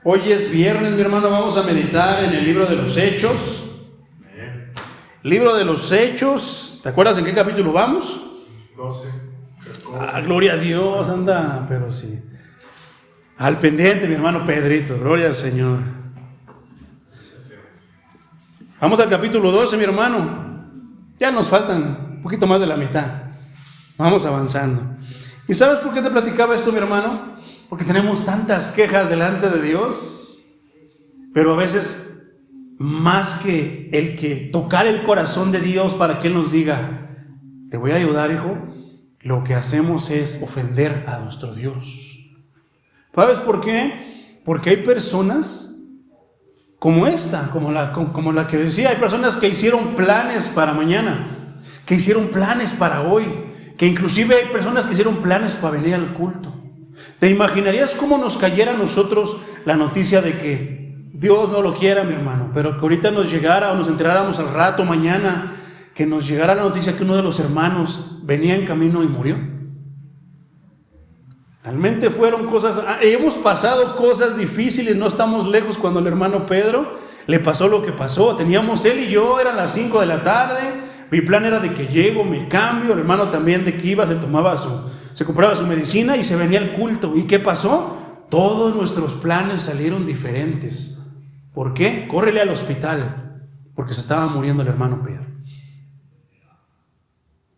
Hoy es viernes, mi hermano, vamos a meditar en el libro de los Hechos. Libro de los Hechos, ¿te acuerdas en qué capítulo vamos? 12. Gloria a Dios, anda, pero sí. Al pendiente, mi hermano Pedrito, gloria al Señor. Vamos al capítulo 12, mi hermano. Ya nos faltan un poquito más de la mitad. Vamos avanzando. ¿Y sabes por qué te platicaba esto, mi hermano? Porque tenemos tantas quejas delante de Dios, pero a veces más que el que tocar el corazón de Dios para que Él nos diga, te voy a ayudar, hijo, lo que hacemos es ofender a nuestro Dios. ¿Sabes por qué? Porque hay personas como esta, como la que decía, hay personas que hicieron planes para mañana, que hicieron planes para hoy, que inclusive hay personas que hicieron planes para venir al culto. ¿Te imaginarías cómo nos cayera a nosotros la noticia de que Dios no lo quiera, mi hermano, pero que ahorita nos llegara o nos enteráramos al rato, mañana, que nos llegara la noticia que uno de los hermanos venía en camino y murió? Realmente fueron cosas, hemos pasado cosas difíciles, no estamos lejos cuando el hermano Pedro le pasó lo que pasó. Teníamos él y yo, eran las 5 de la tarde, mi plan era de que llego, me cambio, el hermano también de que iba, se compraba su medicina y se venía al culto. ¿Y qué pasó? Todos nuestros planes salieron diferentes. ¿Por qué? Córrele al hospital, porque se estaba muriendo el hermano Pedro.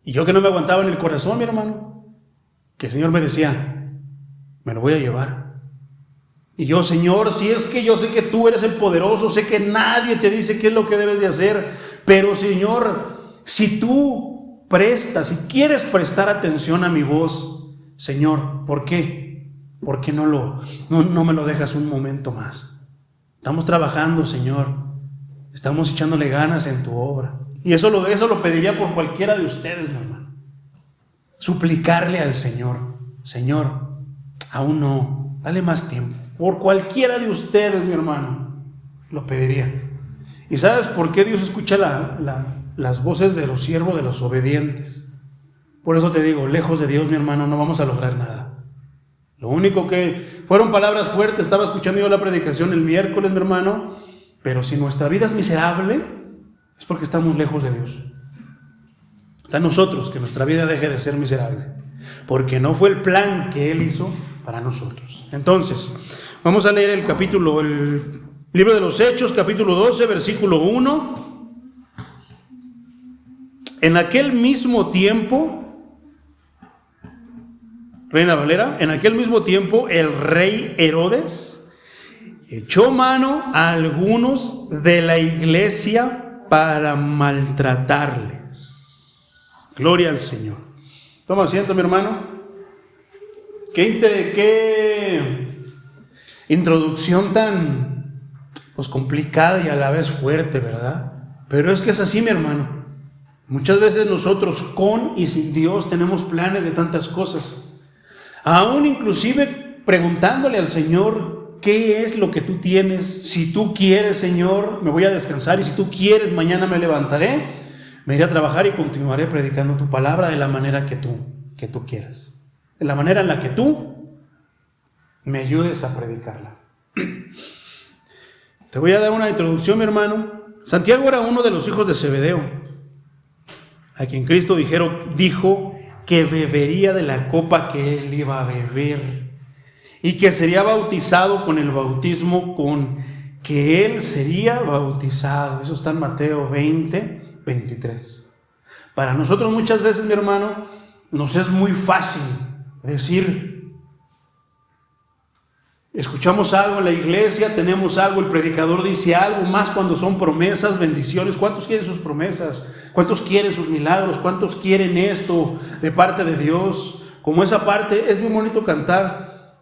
Y yo que no me aguantaba en el corazón, mi hermano, que el Señor me decía, me lo voy a llevar. Y yo, Señor, si es que yo sé que tú eres el poderoso, sé que nadie te dice qué es lo que debes de hacer, pero Señor, si tú prestas, si quieres prestar atención a mi voz, Señor, ¿por qué? ¿Por qué no me lo dejas un momento más? Estamos trabajando, Señor, estamos echándole ganas en tu obra. Y eso lo pediría por cualquiera de ustedes, mi hermano. Suplicarle al Señor, Señor, aún no, dale más tiempo. Por cualquiera de ustedes, mi hermano, lo pediría. ¿Y sabes por qué Dios escucha las voces de los siervos, de los obedientes? Por eso te digo, lejos de Dios, mi hermano, no vamos a lograr nada. Lo único que fueron palabras fuertes. Estaba escuchando yo la predicación el miércoles, mi hermano, pero si nuestra vida es miserable, es porque estamos lejos de Dios. Está en nosotros que nuestra vida deje de ser miserable, porque no fue el plan que Él hizo para nosotros. Entonces, vamos a leer el libro de los Hechos, capítulo 12, versículo 1. En aquel mismo tiempo, Reina Valera, en aquel mismo tiempo el rey Herodes echó mano a algunos de la iglesia para maltratarles. Gloria al Señor. Toma asiento, mi hermano. Qué introducción tan complicada y a la vez fuerte, ¿verdad? Pero es que es así, mi hermano. Muchas veces nosotros con y sin Dios tenemos planes de tantas cosas. Aún inclusive preguntándole al Señor, ¿qué es lo que tú tienes? Si tú quieres, Señor, me voy a descansar, y si tú quieres, mañana me levantaré, me iré a trabajar y continuaré predicando tu palabra de la manera que tú quieras, de la manera en la que tú me ayudes a predicarla. Te voy a dar una introducción, mi hermano. Santiago era uno de los hijos de Zebedeo, a quien Cristo dijo que bebería de la copa que él iba a beber y que sería bautizado con el bautismo con que él sería bautizado. Eso está en Mateo 20, 23. Para nosotros muchas veces, mi hermano, nos es muy fácil decir, escuchamos algo en la iglesia, tenemos algo, el predicador dice algo, más cuando son promesas, bendiciones. ¿Cuántos quieren sus promesas? ¿Cuántos quieren sus milagros? ¿Cuántos quieren esto de parte de Dios? Como esa parte, es muy bonito cantar,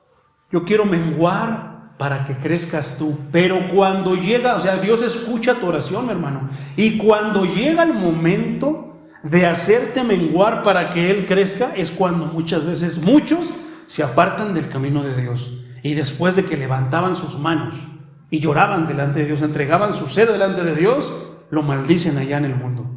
yo quiero menguar para que crezcas tú. Pero cuando llega, Dios escucha tu oración, mi hermano. Y cuando llega el momento de hacerte menguar para que Él crezca, es cuando muchas veces muchos se apartan del camino de Dios. Y después de que levantaban sus manos y lloraban delante de Dios, entregaban su ser delante de Dios, lo maldicen allá en el mundo.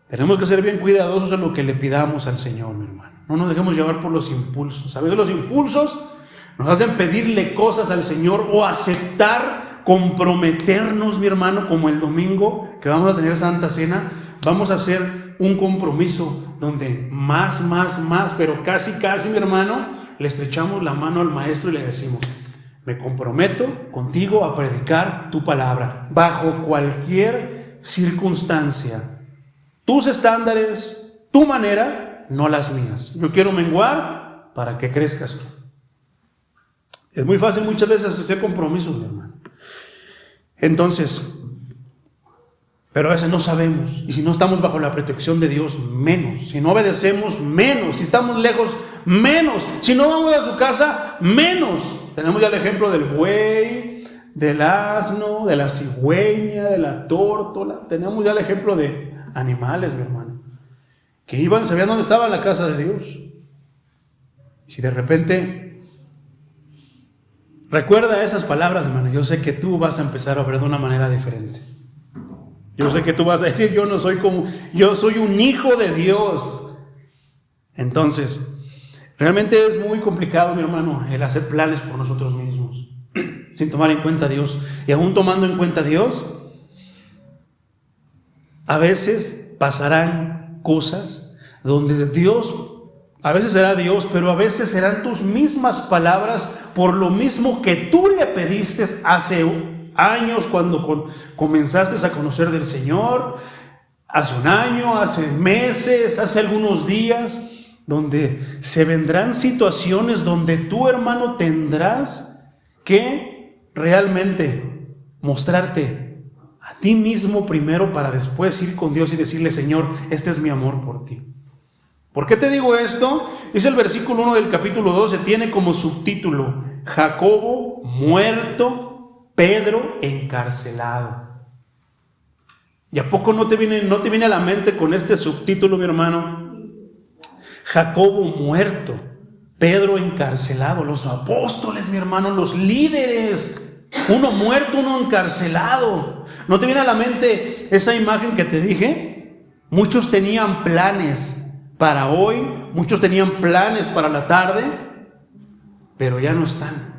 Tenemos que ser bien cuidadosos en lo que le pidamos al Señor, mi hermano. No nos dejemos llevar por los impulsos. A veces los impulsos nos hacen pedirle cosas al Señor o aceptar, comprometernos, mi hermano, como el domingo que vamos a tener Santa Cena, vamos a hacer un compromiso donde más, pero casi, mi hermano, le estrechamos la mano al maestro y le decimos: me comprometo contigo a predicar tu palabra, bajo cualquier circunstancia. Tus estándares, tu manera, no las mías. Yo quiero menguar para que crezcas tú. Es muy fácil muchas veces hacer compromisos, mi hermano. Entonces, pero a veces no sabemos. Y si no estamos bajo la protección de Dios, menos. Si no obedecemos, menos. Si estamos lejos, menos. Si no vamos a su casa, menos. Tenemos ya el ejemplo del buey, del asno, de la cigüeña, de la tórtola. Tenemos ya el ejemplo de animales, mi hermano, que iban, sabían dónde estaba la casa de Dios. Y si de repente recuerda esas palabras, hermano, yo sé que tú vas a empezar a ver de una manera diferente. Yo sé que tú vas a decir: yo soy un hijo de Dios. Entonces, realmente es muy complicado, mi hermano, el hacer planes por nosotros mismos, sin tomar en cuenta a Dios. Y aún tomando en cuenta a Dios, a veces pasarán cosas donde Dios, a veces será Dios, pero a veces serán tus mismas palabras, por lo mismo que tú le pediste hace años, cuando comenzaste a conocer del Señor, hace un año, hace meses, hace algunos días, donde se vendrán situaciones donde tú, hermano, tendrás que realmente mostrarte a ti mismo primero, para después ir con Dios y decirle: Señor, este es mi amor por ti. ¿Por qué te digo esto? Es el versículo 1 del capítulo 12, tiene como subtítulo: Jacobo muerto, Pedro encarcelado. ¿Y a poco no te viene a la mente con este subtítulo, mi hermano? Jacobo muerto, Pedro encarcelado. Los apóstoles, mi hermano, los líderes, uno muerto, uno encarcelado. ¿No te viene a la mente esa imagen que te dije? Muchos tenían planes para hoy, muchos tenían planes para la tarde, pero ya no están.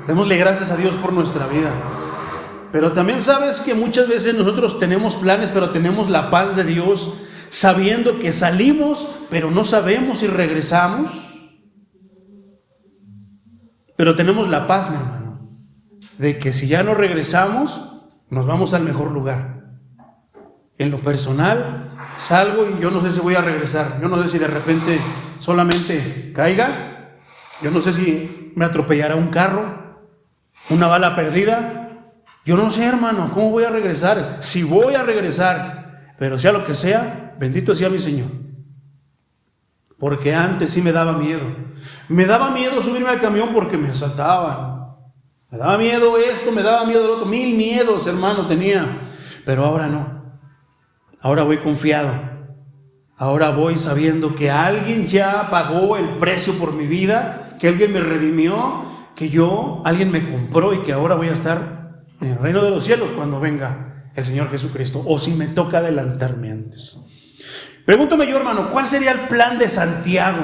Démosle gracias a Dios por nuestra vida. Pero también sabes que muchas veces nosotros tenemos planes, pero tenemos la paz de Dios, sabiendo que salimos, pero no sabemos si regresamos. Pero tenemos la paz, mi hermano, de que si ya no regresamos, nos vamos al mejor lugar. En lo personal, salgo y yo no sé si voy a regresar. Yo no sé si de repente solamente caiga. Yo no sé si me atropellará un carro, una bala perdida. Yo no sé, hermano, cómo voy a regresar. Si voy a regresar, pero sea lo que sea, bendito sea mi Señor. Porque antes sí me daba miedo. Me daba miedo subirme al camión porque me asaltaban. Me daba miedo esto, me daba miedo lo otro. 1000 miedos, hermano, tenía. Pero ahora no. Ahora voy confiado. Ahora voy sabiendo que alguien ya pagó el precio por mi vida, que alguien me redimió, que alguien me compró y que ahora voy a estar en el reino de los cielos cuando venga el Señor Jesucristo, o si me toca adelantarme antes. Pregúntame yo, hermano, ¿cuál sería el plan de Santiago?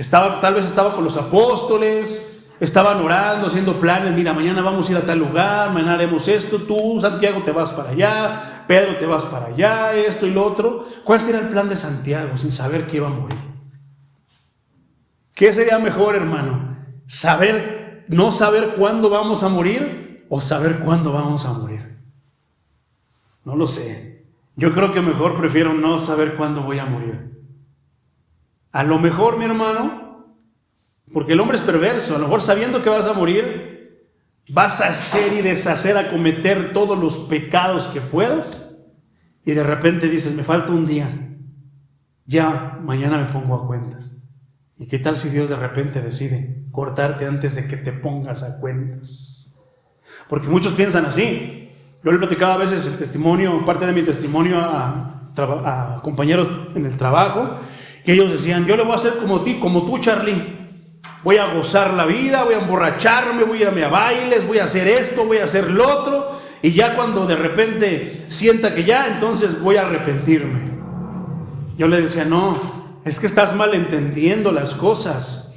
Tal vez estaba con los apóstoles, estaban orando, haciendo planes. Mira, mañana vamos a ir a tal lugar, mañana haremos esto, tú, Santiago, te vas para allá, Pedro, te vas para allá, esto y lo otro. ¿Cuál sería el plan de Santiago sin saber que iba a morir? ¿Qué sería mejor, hermano? ¿No saber cuándo vamos a morir o saber cuándo vamos a morir? No lo sé. Yo creo que mejor prefiero no saber cuándo voy a morir. A lo mejor, mi hermano, porque el hombre es perverso, a lo mejor sabiendo que vas a morir, vas a hacer y deshacer, a cometer todos los pecados que puedas, y de repente dices: me falta un día, ya mañana me pongo a cuentas. ¿Y qué tal si Dios de repente decide cortarte antes de que te pongas a cuentas? Porque muchos piensan así. Yo le platicaba a veces el testimonio, parte de mi testimonio a compañeros en el trabajo, que ellos decían: yo le voy a hacer como tú, Charlie. Voy a gozar la vida, voy a emborracharme, voy a irme a bailes, voy a hacer esto, voy a hacer lo otro, y ya cuando de repente sienta que ya, entonces voy a arrepentirme. Yo le decía: no, es que estás malentendiendo las cosas.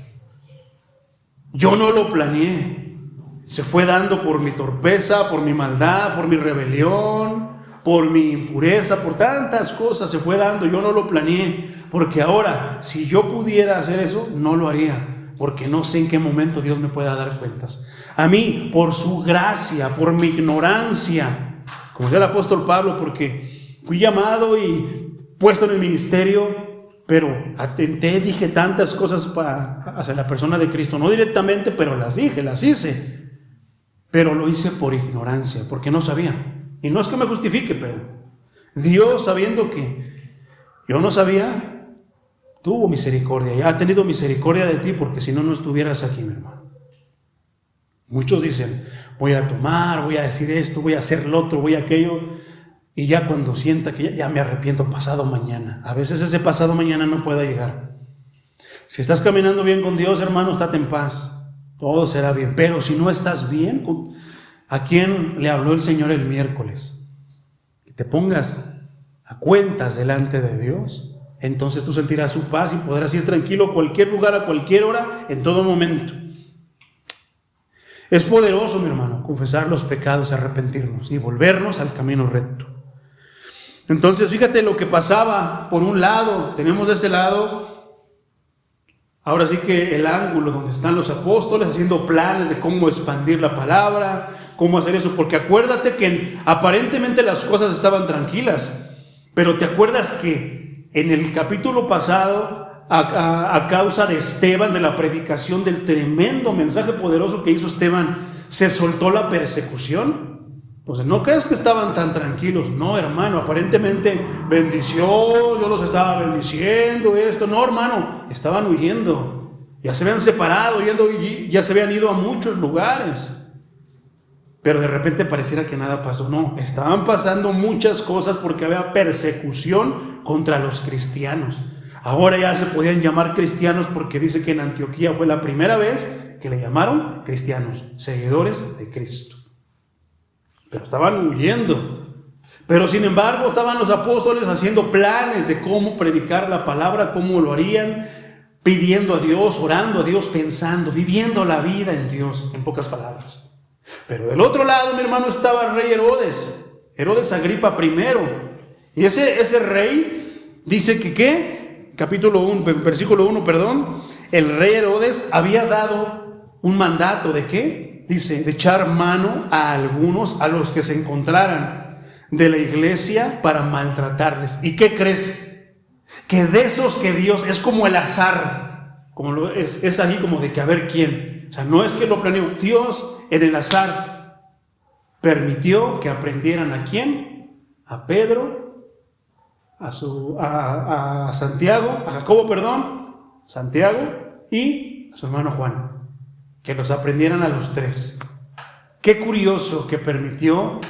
Yo no lo planeé. Se fue dando por mi torpeza, por mi maldad, por mi rebelión, por mi impureza, por tantas cosas se fue dando. Yo no lo planeé, porque ahora, si yo pudiera hacer eso, no lo haría, porque no sé en qué momento Dios me pueda dar cuentas. A mí, por su gracia, por mi ignorancia, como decía el apóstol Pablo, porque fui llamado y puesto en el ministerio, pero atenté, dije tantas cosas hacia la persona de Cristo, no directamente, pero las dije, las hice. Pero lo hice por ignorancia, porque no sabía. Y no es que me justifique, pero Dios, sabiendo que yo no sabía, tuvo misericordia. Y ha tenido misericordia de ti, porque si no, no estuvieras aquí, mi hermano. Muchos dicen, voy a tomar, voy a decir esto, voy a hacer lo otro, voy a aquello. Y ya cuando sienta que ya me arrepiento, pasado mañana. A veces ese pasado mañana no pueda llegar. Si estás caminando bien con Dios, hermano, estate en paz. Todo será bien. Pero si no estás bien, ¿a quién le habló el Señor el miércoles? Que te pongas a cuentas delante de Dios. Entonces tú sentirás su paz y podrás ir tranquilo a cualquier lugar, a cualquier hora, en todo momento. Es poderoso, mi hermano, confesar los pecados, arrepentirnos y volvernos al camino recto. Entonces, fíjate lo que pasaba. Por un lado, tenemos de ese lado, ahora sí que el ángulo donde están los apóstoles haciendo planes de cómo expandir la palabra, cómo hacer eso, porque acuérdate que aparentemente las cosas estaban tranquilas, pero te acuerdas que en el capítulo pasado, a causa de Esteban, de la predicación del tremendo mensaje poderoso que hizo Esteban, se soltó la persecución. Entonces, no crees que estaban tan tranquilos. No, hermano, aparentemente bendición, yo los estaba bendiciendo, esto. No, hermano, estaban huyendo. Ya se habían separado, ya se habían ido a muchos lugares. Pero de repente pareciera que nada pasó. No, estaban pasando muchas cosas porque había persecución contra los cristianos. Ahora ya se podían llamar cristianos porque dice que en Antioquía fue la primera vez que le llamaron cristianos, seguidores de Cristo. Pero estaban huyendo. Pero sin embargo estaban los apóstoles haciendo planes de cómo predicar la palabra, cómo lo harían, pidiendo a Dios, orando a Dios, pensando, viviendo la vida en Dios, en pocas palabras. Pero del otro lado, mi hermano, estaba el rey Herodes Agripa I. Y ese rey dice que ¿qué? Versículo 1, el rey Herodes había dado un mandato ¿de qué? Dice, de echar mano a algunos, a los que se encontraran de la iglesia para maltratarles. ¿Y qué crees? Que de esos que Dios, es como el azar, es así como de que a ver quién. O sea, no es que lo planeó. Dios en el azar permitió que aprendieran ¿a quién? A Pedro, a Santiago, a Jacobo, Santiago y a su hermano Juan. Que los aprendieran a los tres. Qué curioso que permitió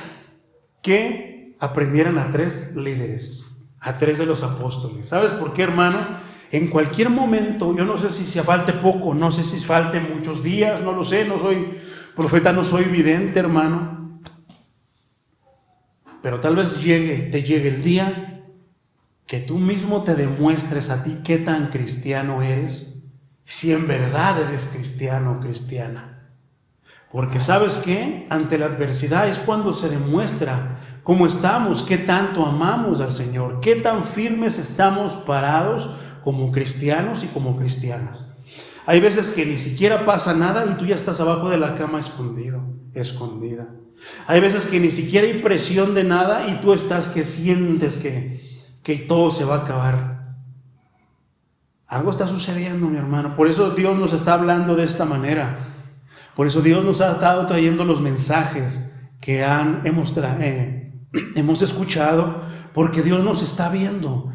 que aprendieran a tres líderes, a tres de los apóstoles. ¿Sabes por qué, hermano? En cualquier momento, yo no sé si se falte poco, no sé si falte muchos días, no lo sé, no soy profeta, no soy vidente, hermano. Pero tal vez te llegue el día que tú mismo te demuestres a ti qué tan cristiano eres. Si en verdad eres cristiano o cristiana. Porque ¿sabes qué? Ante la adversidad es cuando se demuestra cómo estamos, qué tanto amamos al Señor, qué tan firmes estamos parados como cristianos y como cristianas. Hay veces que ni siquiera pasa nada y tú ya estás abajo de la cama escondida. Hay veces que ni siquiera hay presión de nada y tú estás que sientes que todo se va a acabar. Algo está sucediendo, mi hermano. Por eso Dios nos está hablando de esta manera. Por eso Dios nos ha estado trayendo los mensajes que hemos escuchado, porque Dios nos está viendo.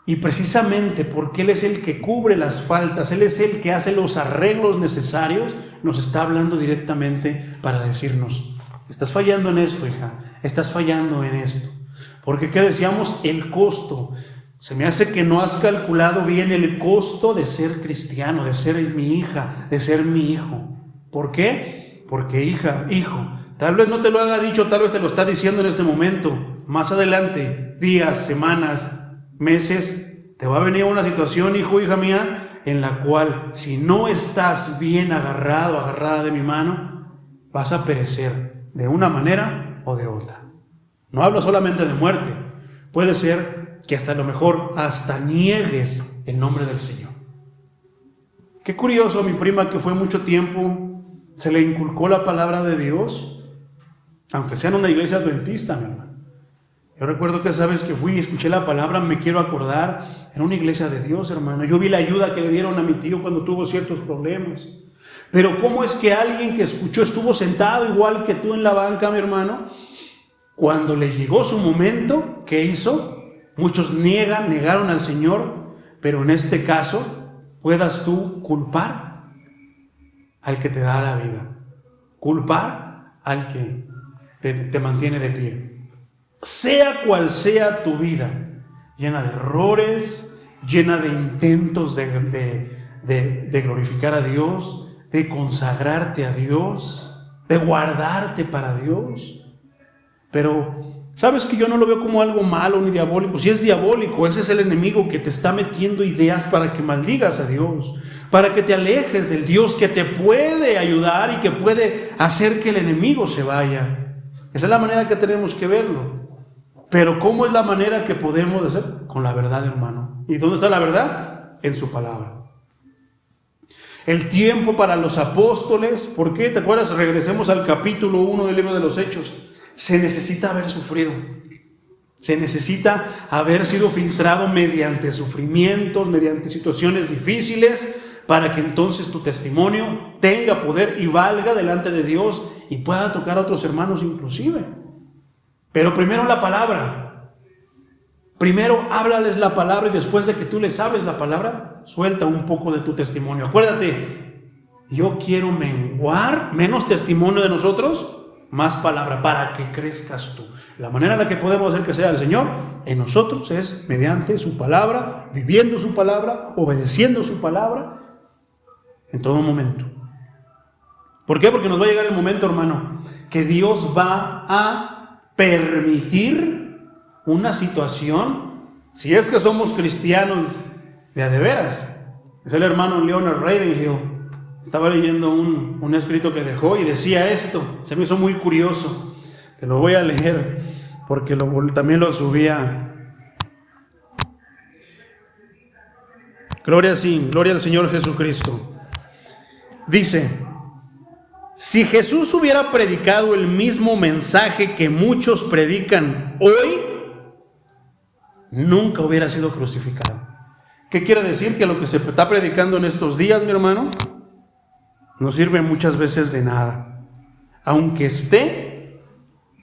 Y precisamente porque Él es el que cubre las faltas, Él es el que hace los arreglos necesarios, nos está hablando directamente para decirnos, estás fallando en esto, hija, estás fallando en esto. Porque ¿qué decíamos? El costo. Se me hace que no has calculado bien el costo de ser cristiano, de ser mi hija, de ser mi hijo. ¿Por qué? Porque hijo, tal vez no te lo haya dicho, tal vez te lo está diciendo en este momento. Más adelante, días, semanas, meses, te va a venir una situación, hijo, hija mía, en la cual si no estás bien agarrado, agarrada de mi mano, vas a perecer de una manera o de otra. No hablo solamente de muerte, puede ser que hasta a lo mejor hasta niegues el nombre del Señor. Qué curioso, a mi prima que fue mucho tiempo, se le inculcó la palabra de Dios, aunque sea en una iglesia adventista, mi hermano. Yo recuerdo que esa vez que fui y escuché la palabra, me quiero acordar, en una iglesia de Dios, hermano. Yo vi la ayuda que le dieron a mi tío cuando tuvo ciertos problemas. Pero ¿cómo es que alguien que escuchó estuvo sentado igual que tú en la banca, mi hermano? Cuando le llegó su momento, ¿qué hizo? Muchos negaron al Señor, pero en este caso, puedas tú culpar al que te da la vida, culpar al que te mantiene de pie. Sea cual sea tu vida, llena de errores, llena de intentos de glorificar a Dios, de consagrarte a Dios, de guardarte para Dios. Pero, ¿sabes que yo no lo veo como algo malo ni diabólico? Si es diabólico, ese es el enemigo que te está metiendo ideas para que maldigas a Dios, para que te alejes del Dios que te puede ayudar y que puede hacer que el enemigo se vaya. Esa es la manera que tenemos que verlo. Pero ¿cómo es la manera que podemos hacer? Con la verdad, hermano. ¿Y dónde está la verdad? En su palabra. El tiempo para los apóstoles, ¿por qué? ¿Te acuerdas? Regresemos al capítulo 1 del libro de los Hechos. Se necesita haber sufrido. Se necesita haber sido filtrado mediante sufrimientos, mediante situaciones difíciles, para que entonces tu testimonio tenga poder y valga delante de Dios y pueda tocar a otros hermanos inclusive. Pero primero la palabra. Primero háblales la palabra y después de que tú les hables la palabra, suelta un poco de tu testimonio. Acuérdate, yo quiero menguar menos testimonio de nosotros, más palabra, para que crezcas tú. La manera en la que podemos hacer que sea el Señor en nosotros es mediante su palabra, viviendo su palabra, obedeciendo su palabra en todo momento. ¿Por qué? Porque nos va a llegar el momento, hermano, que Dios va a permitir una situación, si es que somos cristianos de veras. Es el hermano Leonard Ravenhill. Estaba leyendo un escrito que dejó y decía esto, se me hizo muy curioso. Te lo voy a leer porque también lo subía. Gloria al Señor Jesucristo. Dice: si Jesús hubiera predicado el mismo mensaje que muchos predican hoy, nunca hubiera sido crucificado. ¿Qué quiere decir? Que lo que se está predicando en estos días, mi hermano, no sirve muchas veces de nada, aunque esté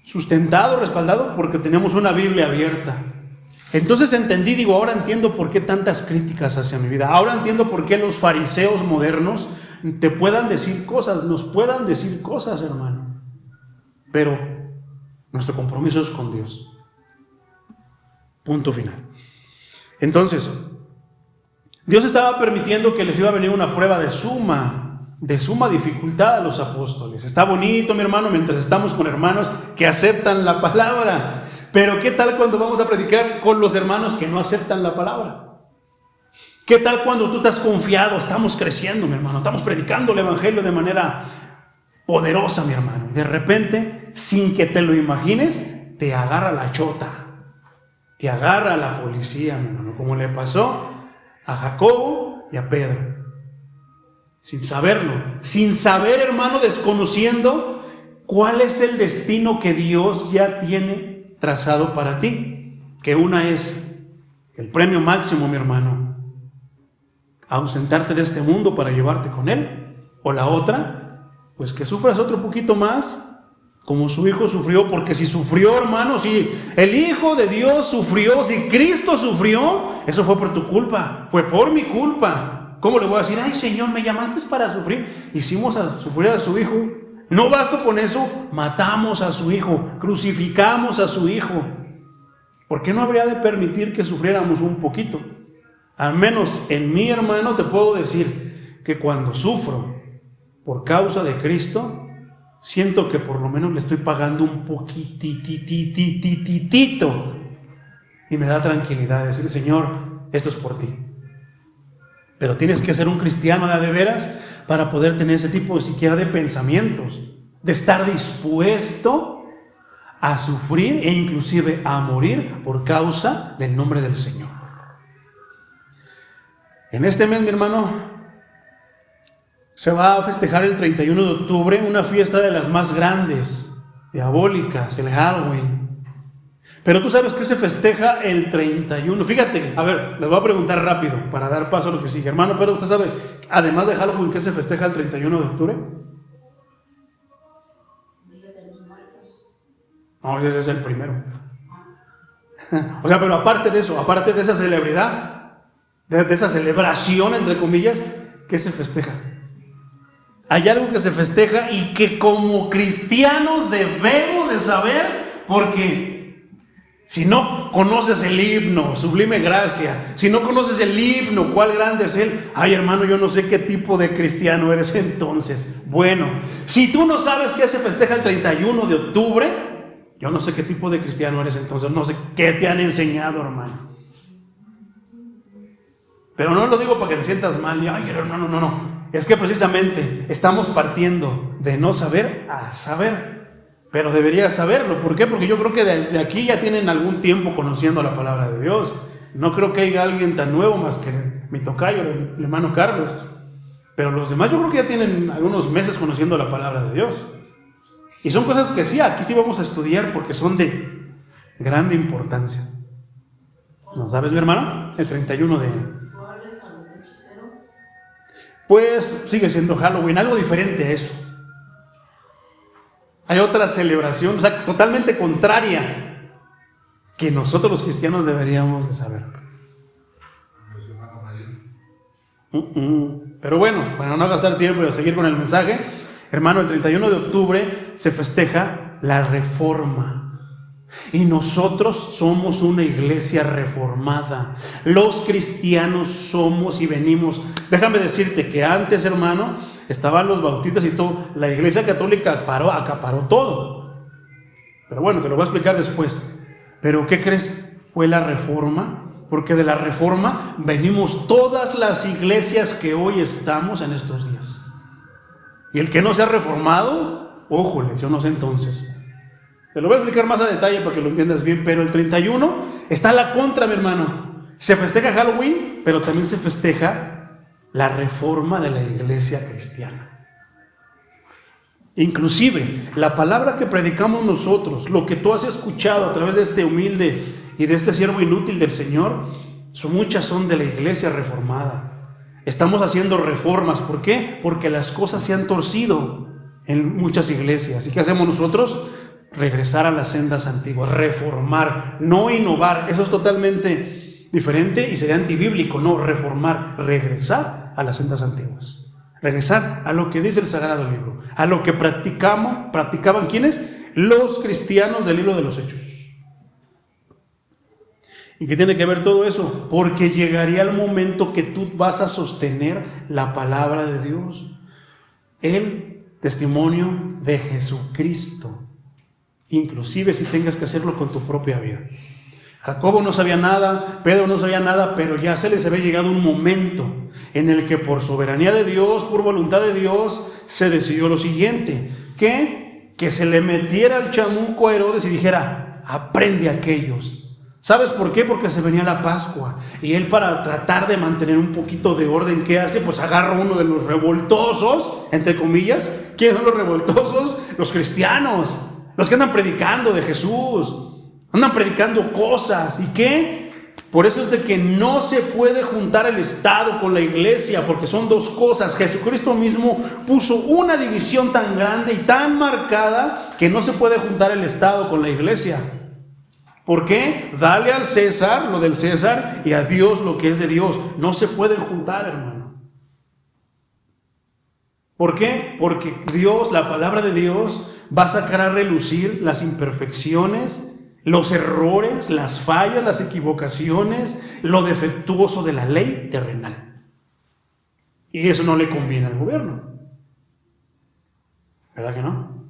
sustentado, respaldado, porque tenemos una Biblia abierta. Entonces ahora entiendo por qué tantas críticas hacia mi vida. Ahora entiendo por qué los fariseos modernos te puedan decir cosas, nos puedan decir cosas, hermano. Pero nuestro compromiso es con Dios. Punto final. Entonces, Dios estaba permitiendo que les iba a venir una prueba de suma dificultad a los apóstoles. Está bonito, mi hermano, mientras estamos con hermanos que aceptan la palabra. Pero ¿qué tal cuando vamos a predicar con los hermanos que no aceptan la palabra? ¿Qué tal cuando tú estás confiado? Estamos creciendo, mi hermano, estamos predicando el evangelio de manera poderosa, mi hermano. De repente, sin que te lo imagines, te agarra la chota, te agarra la policía, mi hermano, como le pasó a Jacobo y a Pedro. Sin saberlo, sin saber, hermano, desconociendo cuál es el destino que Dios ya tiene trazado para ti. Que una es el premio máximo, mi hermano, ausentarte de este mundo para llevarte con Él. O la otra, pues que sufras otro poquito más, como su Hijo sufrió. Porque si sufrió, hermano, si el Hijo de Dios sufrió, si Cristo sufrió, eso fue por tu culpa, fue por mi culpa. ¿Cómo le voy a decir? Ay, Señor, me llamaste para sufrir? Hicimos sufrir a su Hijo. No basta con eso, matamos a su Hijo, crucificamos a su Hijo. ¿Por qué no habría de permitir que sufriéramos un poquito? Al menos en mí, hermano, te puedo decir que cuando sufro por causa de Cristo, siento que por lo menos le estoy pagando un poquitititititito. Y me da tranquilidad decir, Señor, esto es por ti. Pero tienes que ser un cristiano de veras para poder tener ese tipo siquiera de pensamientos, de estar dispuesto a sufrir e inclusive a morir por causa del nombre del Señor. En este mes, mi hermano, se va a festejar el 31 de octubre una fiesta de las más grandes, diabólicas, el Halloween. Pero tú sabes que se festeja el 31. Fíjate, a ver, les voy a preguntar rápido para dar paso a lo que sigue. Hermano, pero usted sabe, además de Halloween, ¿qué se festeja el 31 de octubre? Día de los Muertos. No, ese es el primero. O sea, pero aparte de eso, aparte de esa celebridad, de esa celebración, entre comillas, ¿qué se festeja? Hay algo que se festeja y que como cristianos debemos de saber, porque si no conoces el himno, Sublime Gracia, si no conoces el himno, cuál grande es Él, ay hermano, yo no sé qué tipo de cristiano eres entonces. Bueno, si tú no sabes qué se festeja el 31 de octubre, yo no sé qué tipo de cristiano eres entonces, no sé qué te han enseñado, hermano. Pero no lo digo para que te sientas mal, ay hermano, no. Es que precisamente estamos partiendo de no saber a saber. Pero deberías saberlo. ¿Por qué? Porque yo creo que de aquí ya tienen algún tiempo conociendo la palabra de Dios. No creo que haya alguien tan nuevo más que mi tocayo, el hermano Carlos. Pero los demás yo creo que ya tienen algunos meses conociendo la palabra de Dios. Y son cosas que sí, aquí sí vamos a estudiar porque son de grande importancia. ¿No sabes, mi hermano? El 31 de... ¿Cuáles a los hechiceros? Pues sigue siendo Halloween, algo diferente a eso. Hay otra celebración, o sea, totalmente contraria, que nosotros los cristianos deberíamos de saber. Pero bueno, para no gastar tiempo y seguir con el mensaje, hermano, el 31 de octubre se festeja la Reforma. Y nosotros somos una iglesia reformada. Los cristianos somos y venimos. Déjame decirte que antes, hermano, estaban los bautistas y todo. La iglesia católica acaparó todo. Pero bueno, te lo voy a explicar después. Pero ¿qué crees? Fue la Reforma. Porque de la Reforma venimos todas las iglesias que hoy estamos en estos días. Y el que no se ha reformado, ójole, yo no sé entonces. Te lo voy a explicar más a detalle para que lo entiendas bien, pero el 31 está a la contra, mi hermano. Se festeja Halloween, pero también se festeja la reforma de la iglesia cristiana. Inclusive, la palabra que predicamos nosotros, lo que tú has escuchado a través de este humilde y de este siervo inútil del Señor, muchas son de la iglesia reformada. Estamos haciendo reformas. ¿Por qué? Porque las cosas se han torcido en muchas iglesias. ¿Y qué hacemos nosotros? Regresar a las sendas antiguas, reformar, no innovar. Eso es totalmente diferente y sería antibíblico. No, reformar, regresar a las sendas antiguas, regresar a lo que dice el Sagrado Libro, a lo que practicaban ¿quiénes? Los cristianos del libro de los Hechos. ¿Y qué tiene que ver todo eso? Porque llegaría el momento que tú vas a sostener la palabra de Dios, el testimonio de Jesucristo. Inclusive si tengas que hacerlo con tu propia vida. Jacobo no sabía nada, Pedro no sabía nada, pero ya se les había llegado un momento en el que por soberanía de Dios, por voluntad de Dios, se decidió lo siguiente, que se le metiera el chamuco a Herodes y dijera, aprende a aquellos. ¿Sabes por qué? Porque se venía la Pascua y él, para tratar de mantener un poquito de orden, ¿qué hace? Pues agarra uno de los revoltosos, entre comillas. ¿Quiénes son los revoltosos? Los cristianos. Los que andan predicando de Jesús, andan predicando cosas. ¿Y qué? Por eso es de que no se puede juntar el Estado con la iglesia, porque son dos cosas. Jesucristo mismo puso una división tan grande y tan marcada que no se puede juntar el Estado con la iglesia. ¿Por qué? Dale al César lo del César y a Dios lo que es de Dios. No se pueden juntar, hermano. ¿Por qué? Porque Dios, la palabra de Dios, va a sacar a relucir las imperfecciones, los errores, las fallas, las equivocaciones, lo defectuoso de la ley terrenal. Y eso no le conviene al gobierno. ¿Verdad que no?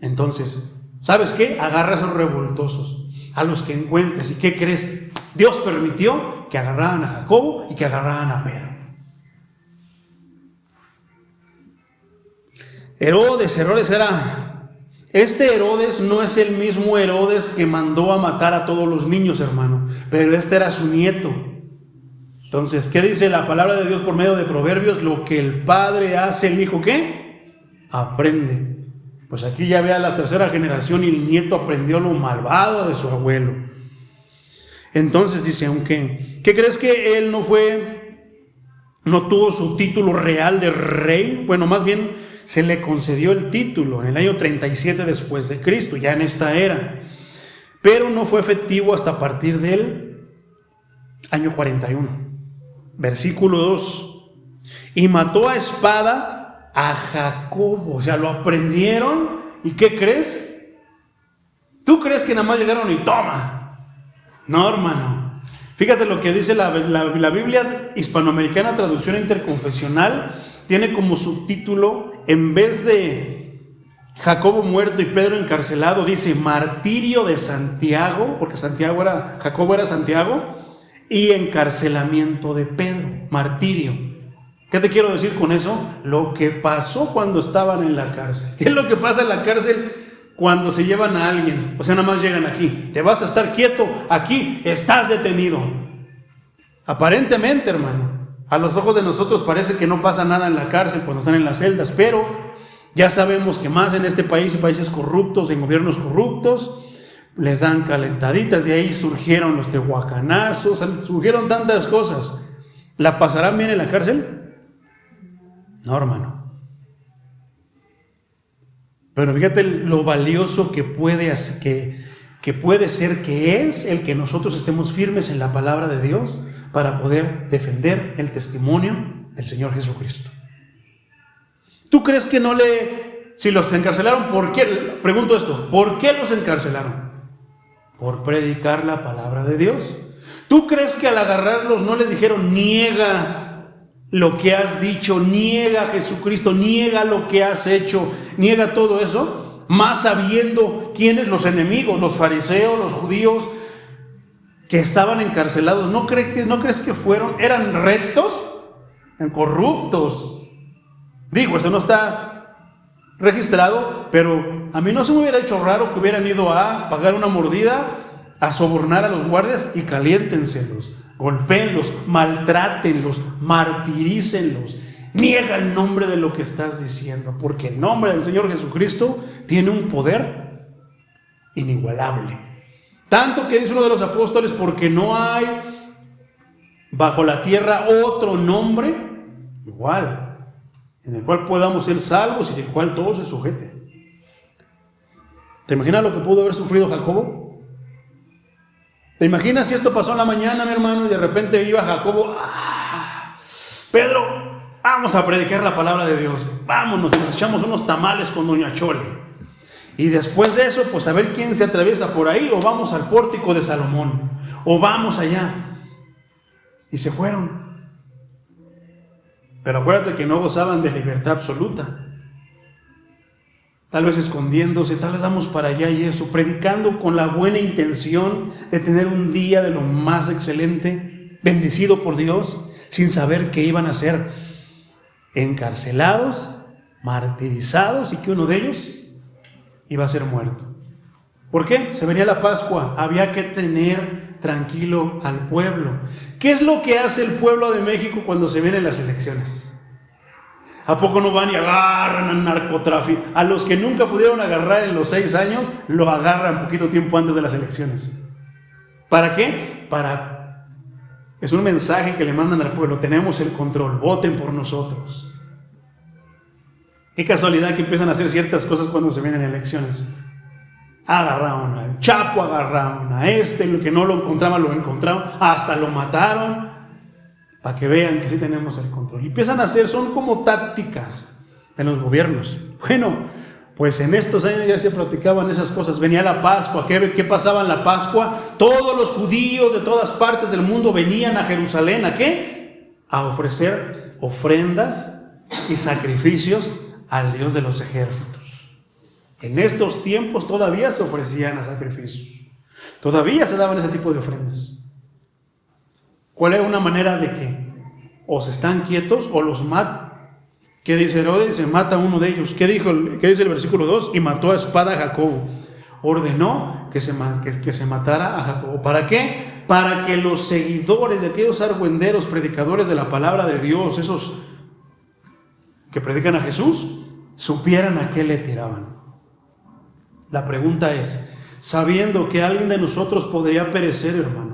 Entonces, ¿sabes qué? Agarra a esos revoltosos, a los que encuentres. ¿Y qué crees? Dios permitió que agarraran a Jacobo y que agarraran a Pedro. Herodes era... Este Herodes no es el mismo Herodes que mandó a matar a todos los niños, hermano, pero este era su nieto. Entonces, ¿qué dice la palabra de Dios por medio de Proverbios? Lo que el padre hace, el hijo, ¿qué? Aprende. Pues aquí ya ve a la tercera generación y el nieto aprendió lo malvado de su abuelo. Entonces dice, aunque, ¿qué crees que él no tuvo su título real de rey? Bueno, más bien se le concedió el título en el año 37 después de Cristo, ya en esta era. Pero no fue efectivo hasta a partir del año 41. Versículo 2. Y mató a espada a Jacobo. O sea, lo aprendieron. ¿Y qué crees? ¿Tú crees que nada más llegaron y toma? No, hermano. Fíjate lo que dice la Biblia hispanoamericana, traducción interconfesional. Tiene como subtítulo, en vez de Jacobo muerto y Pedro encarcelado, dice martirio de Santiago, porque Jacobo era Santiago, y encarcelamiento de Pedro, martirio. ¿Qué te quiero decir con eso? Lo que pasó cuando estaban en la cárcel. ¿Qué es lo que pasa en la cárcel cuando se llevan a alguien? O sea, nada más llegan aquí. Te vas a estar quieto, aquí estás detenido. Aparentemente, hermano, a los ojos de nosotros parece que no pasa nada en la cárcel cuando están en las celdas, pero ya sabemos que más en este país, en países corruptos, en gobiernos corruptos, les dan calentaditas, de ahí surgieron los tehuacanazos, surgieron tantas cosas. ¿La pasarán bien en la cárcel? No, hermano. Pero fíjate lo valioso que puede ser, que es el que nosotros estemos firmes en la palabra de Dios para poder defender el testimonio del Señor Jesucristo. ¿Tú crees que si los encarcelaron, por qué? Pregunto esto, ¿por qué los encarcelaron? Por predicar la palabra de Dios. ¿Tú crees que al agarrarlos no les dijeron, niega lo que has dicho, niega a Jesucristo, niega lo que has hecho, niega todo eso? Más sabiendo quiénes los enemigos, los fariseos, los judíos, que estaban encarcelados, ¿no crees que eran rectos? Corruptos. Digo, eso no está registrado, pero a mí no se me hubiera hecho raro que hubieran ido a pagar una mordida, a sobornar a los guardias y caliéntenselos, golpéenlos, maltrátenlos, martirícenlos. Niega el nombre de lo que estás diciendo, porque el nombre del Señor Jesucristo tiene un poder inigualable. Tanto que dice uno de los apóstoles, porque no hay bajo la tierra otro nombre igual, en el cual podamos ser salvos y del cual todo se sujete. ¿Te imaginas lo que pudo haber sufrido Jacobo? ¿Te imaginas si esto pasó en la mañana, mi hermano, y de repente iba Jacobo, Pedro, vamos a predicar la palabra de Dios, vámonos, y nos echamos unos tamales con doña Chole? Y después de eso, pues a ver quién se atraviesa por ahí, o vamos al pórtico de Salomón, o vamos allá. Y se fueron. Pero acuérdate que no gozaban de libertad absoluta. Tal vez escondiéndose, tal vez vamos para allá y eso, predicando con la buena intención de tener un día de lo más excelente, bendecido por Dios, sin saber que iban a ser encarcelados, martirizados y que uno de ellos iba a ser muerto. ¿Por qué? Se venía la Pascua, había que tener tranquilo al pueblo. ¿Qué es lo que hace el pueblo de México cuando se vienen las elecciones? ¿A poco no van y agarran al narcotráfico? A los que nunca pudieron agarrar en los 6 años, lo agarran poquito tiempo antes de las elecciones. ¿Para qué? Es un mensaje que le mandan al pueblo, tenemos el control, voten por nosotros. Qué casualidad que empiezan a hacer ciertas cosas cuando se vienen elecciones. Agarraron al Chapo, agarraron a lo que no lo encontraron, hasta lo mataron, para que vean que sí tenemos el control. Y empiezan a hacer, son como tácticas de los gobiernos. Bueno, pues en estos años ya se practicaban esas cosas. Venía la Pascua, ¿qué pasaba en la Pascua? Todos los judíos de todas partes del mundo venían a Jerusalén, ¿a qué? A ofrecer ofrendas y sacrificios al Dios de los ejércitos. En estos tiempos todavía se ofrecían a sacrificios, todavía se daban ese tipo de ofrendas. ¿Cuál es una manera de que o se están quietos o los matan? ¿Qué dice Herodes? Se mata a uno de ellos. ¿Qué dice el versículo 2? Y mató a espada a Jacobo. Ordenó que se matara a Jacobo. ¿Para qué? Para que los seguidores de aquellos argüenderos, predicadores de la palabra de Dios, esos que predican a Jesús, supieran a qué le tiraban. La pregunta es, sabiendo que alguien de nosotros podría perecer, hermano,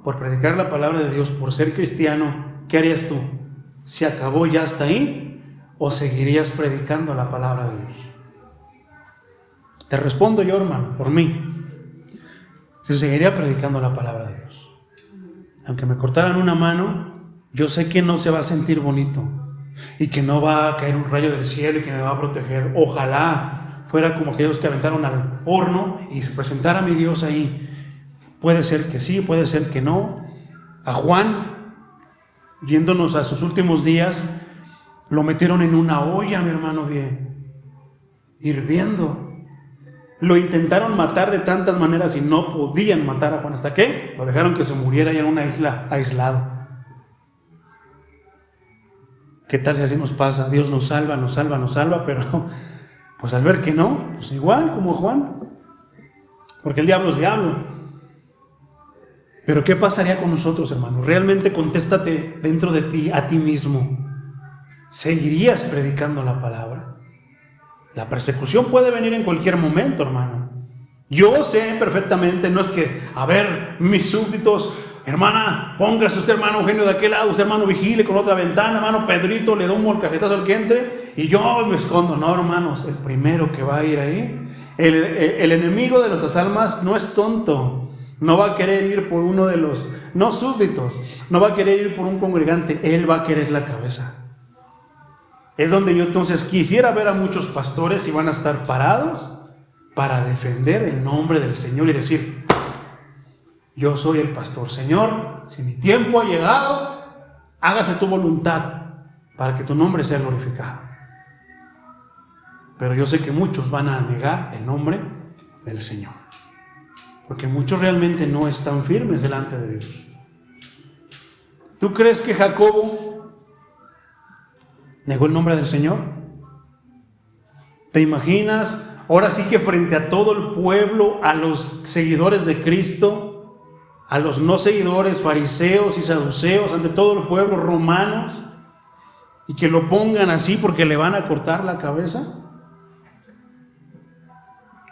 por predicar la palabra de Dios, por ser cristiano, ¿qué harías tú? ¿Se acabó ya hasta ahí? ¿O seguirías predicando la palabra de Dios? Te respondo yo, hermano, por mí. Si seguiría predicando la palabra de Dios. Aunque me cortaran una mano, yo sé que no se va a sentir bonito y que no va a caer un rayo del cielo y que me va a proteger. Ojalá fuera como aquellos que aventaron al horno y se presentara mi Dios ahí. Puede ser que sí, puede ser que no. A Juan, yéndonos a sus últimos días, lo metieron en una olla, mi hermano, hirviendo. Lo intentaron matar de tantas maneras y no podían matar a Juan. ¿Hasta qué? Lo dejaron que se muriera allá en una isla, aislado. ¿Qué tal si así nos pasa? Dios nos salva, pero pues al ver que no, pues igual como Juan. Porque el diablo es diablo. Pero ¿qué pasaría con nosotros, hermano? Realmente contéstate dentro de ti, a ti mismo. ¿Seguirías predicando la palabra? La persecución puede venir en cualquier momento, hermano. Yo sé perfectamente, no es que, a ver, mis súbditos, hermana, póngase usted, hermano Eugenio, de aquel lado, usted, hermano, vigile con otra ventana, hermano Pedrito, le da un molcajetazo al que entre, y yo me escondo. No, hermanos, el primero que va a ir ahí, el enemigo de nuestras almas no es tonto. No va a querer ir por uno de los, no súbditos, no va a querer ir por un congregante, él va a querer la cabeza. Es donde yo entonces quisiera ver a muchos pastores y van a estar parados para defender el nombre del Señor y decir, yo soy el pastor. Señor, si mi tiempo ha llegado, hágase tu voluntad para que tu nombre sea glorificado. Pero yo sé que muchos van a negar el nombre del Señor, porque muchos realmente no están firmes delante de Dios. ¿Tú crees que Jacobo negó el nombre del Señor? ¿Te imaginas? Ahora sí que frente a todo el pueblo, a los seguidores de Cristo, a los no seguidores, fariseos y saduceos, ante todo el pueblo, romanos, y que lo pongan así porque le van a cortar la cabeza.